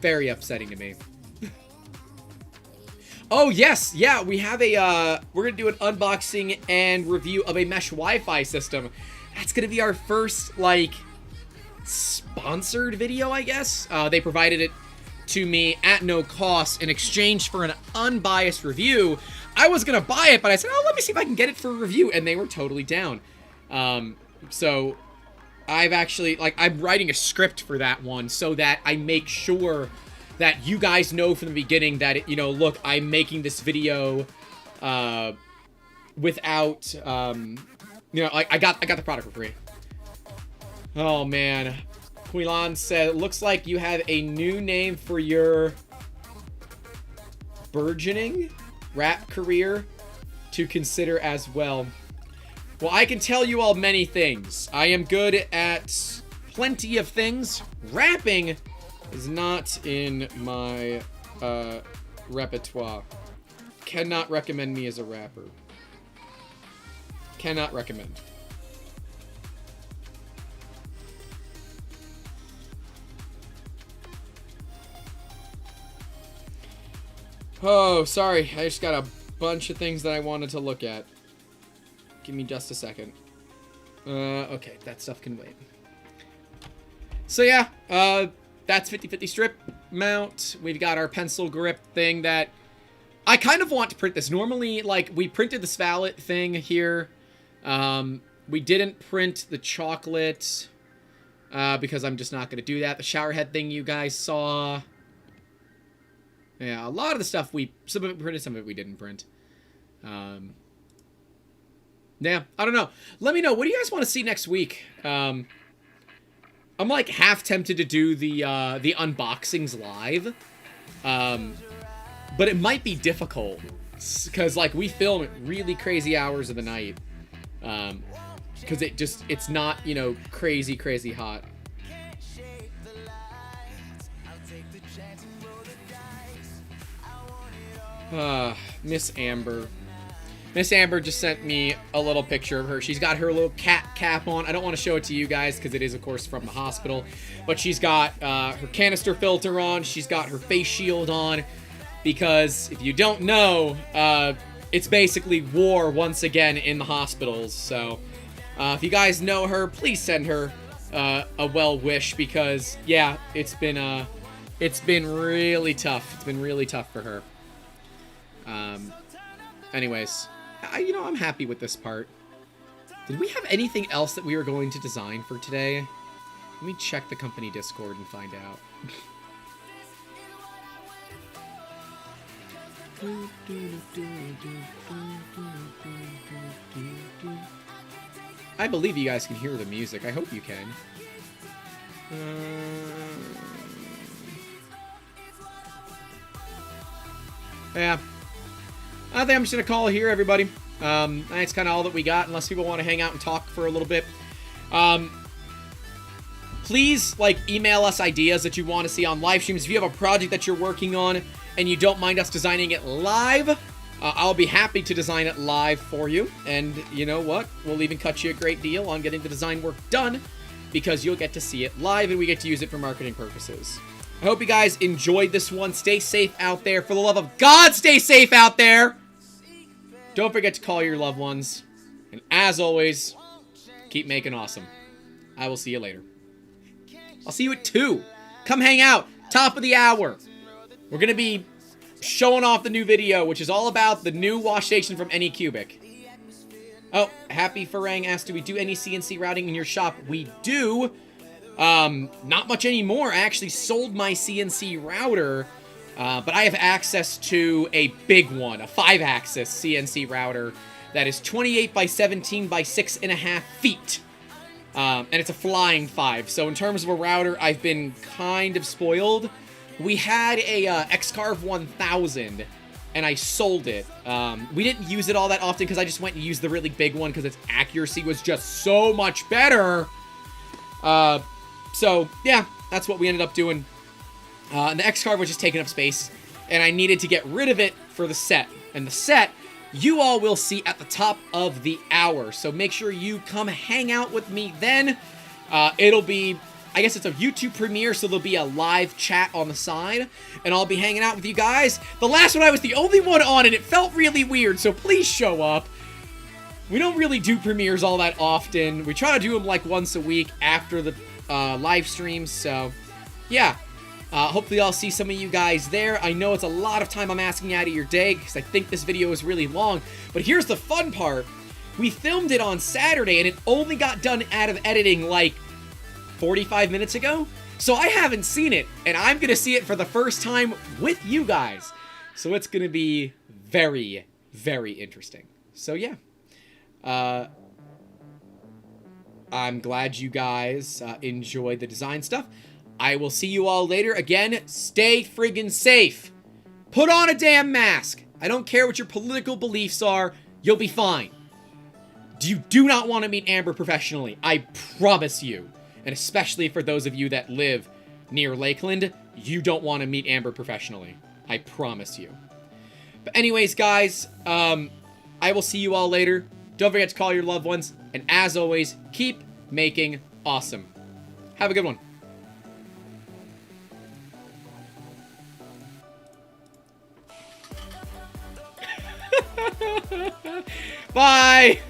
very upsetting to me. Oh, yes. Yeah, we have we're going to do an unboxing and review of a mesh Wi-Fi system. That's going to be our first, like, sponsored video, I guess. They provided it to me at no cost in exchange for an unbiased review. I was going to buy it, but I said, oh, let me see if I can get it for a review. And they were totally down. So I've actually, like, I'm writing a script for that one so that I make sure that you guys know from the beginning that, you know, look, I'm making this video without, you know, like, I got the product for free. Oh, man. Quilan said, it looks like you have a new name for your burgeoning rap career to consider as well. Well, I can tell you all many things. I am good at plenty of things. Rapping is not in my repertoire. Cannot recommend me as a rapper. Cannot recommend. Oh, sorry. I just got a bunch of things that I wanted to look at. Give me just a second. Okay, that stuff can wait. So yeah, that's 50/50 strip mount. We've got our pencil grip thing that I kind of want to print this. Normally, like, we printed the Svalet thing here. We didn't print the chocolate because I'm just not going to do that. The shower head thing you guys saw. Yeah, a lot of the stuff some of it printed, some of it we didn't print. Yeah, I don't know. Let me know, what do you guys want to see next week? I'm like half tempted to do the unboxings live. But it might be difficult because, like, we film at really crazy hours of the night. Because it's not, you know, crazy hot. Miss Amber. Miss Amber just sent me a little picture of her. She's got her little cat cap on. I don't want to show it to you guys because it is, of course, from the hospital. But she's got her canister filter on. She's got her face shield on. Because if you don't know, it's basically war once again in the hospitals. So if you guys know her, please send her a well wish because, yeah, it's been really tough. It's been really tough for her. Anyways, you know, I'm happy with this part. Did we have anything else that we were going to design for today? Let me check the company Discord and find out. I believe you guys can hear the music. I hope you can. Yeah. I think I'm just going to call it here, everybody. That's kind of all that we got, unless people want to hang out and talk for a little bit. Please, like, email us ideas that you want to see on live streams. If you have a project that you're working on and you don't mind us designing it live, I'll be happy to design it live for you. And you know what? We'll even cut you a great deal on getting the design work done because you'll get to see it live and we get to use it for marketing purposes. I hope you guys enjoyed this one. Stay safe out there. For the love of God, stay safe out there. Don't forget to call your loved ones. And as always, keep making awesome. I will see you later. I'll see you at 2. Come hang out. Top of the hour. We're going to be showing off the new video, which is all about the new wash station from Anycubic. Oh, Happy Farang asked, do we do any CNC routing in your shop? We do. Not much anymore. I actually sold my CNC router, but I have access to a big one, a 5-axis CNC router that is 28 by 17 by 6.5 feet. And it's a flying 5. So in terms of a router, I've been kind of spoiled. We had a X-Carve 1000, and I sold it. We didn't use it all that often because I just went and used the really big one because its accuracy was just so much better. So, yeah, that's what we ended up doing. And the X-Carve was just taking up space, and I needed to get rid of it for the set. And the set, you all will see at the top of the hour. So make sure you come hang out with me then. It'll be, I guess it's a YouTube premiere, so there'll be a live chat on the side, and I'll be hanging out with you guys. The last one, I was the only one on, and it felt really weird, so please show up. We don't really do premieres all that often. We try to do them like once a week after the live streams, so yeah. Hopefully I'll see some of you guys there. I know it's a lot of time I'm asking out of your day because I think this video is really long, but here's the fun part. We filmed it on Saturday and it only got done out of editing like 45 minutes ago, so I haven't seen it, and I'm gonna see it for the first time with you guys. So it's gonna be very, very interesting. So yeah. I'm glad you guys enjoyed the design stuff. I will see you all later. Again, stay friggin' safe. Put on a damn mask. I don't care what your political beliefs are. You'll be fine. You do not want to meet Amber professionally. I promise you. And especially for those of you that live near Lakeland, you don't want to meet Amber professionally. I promise you. But anyways, guys, I will see you all later. Don't forget to call your loved ones. And as always, keep making awesome. Have a good one. Bye!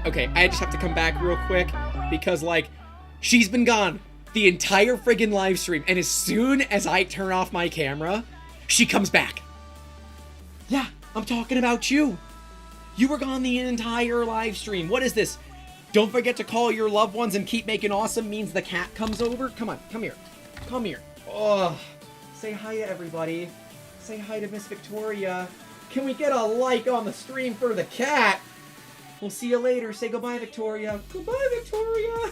Okay, I just have to come back real quick because, like, she's been gone the entire friggin' live stream, and as soon as I turn off my camera, she comes back. Yeah, I'm talking about you. You were gone the entire live stream. What is this? Don't forget to call your loved ones and keep making awesome means the cat comes over? Come on, come here. Come here. Oh, say hi to everybody. Say hi to Miss Victoria. Can we get a like on the stream for the cat? We'll see you later. Say goodbye, Victoria. Goodbye, Victoria.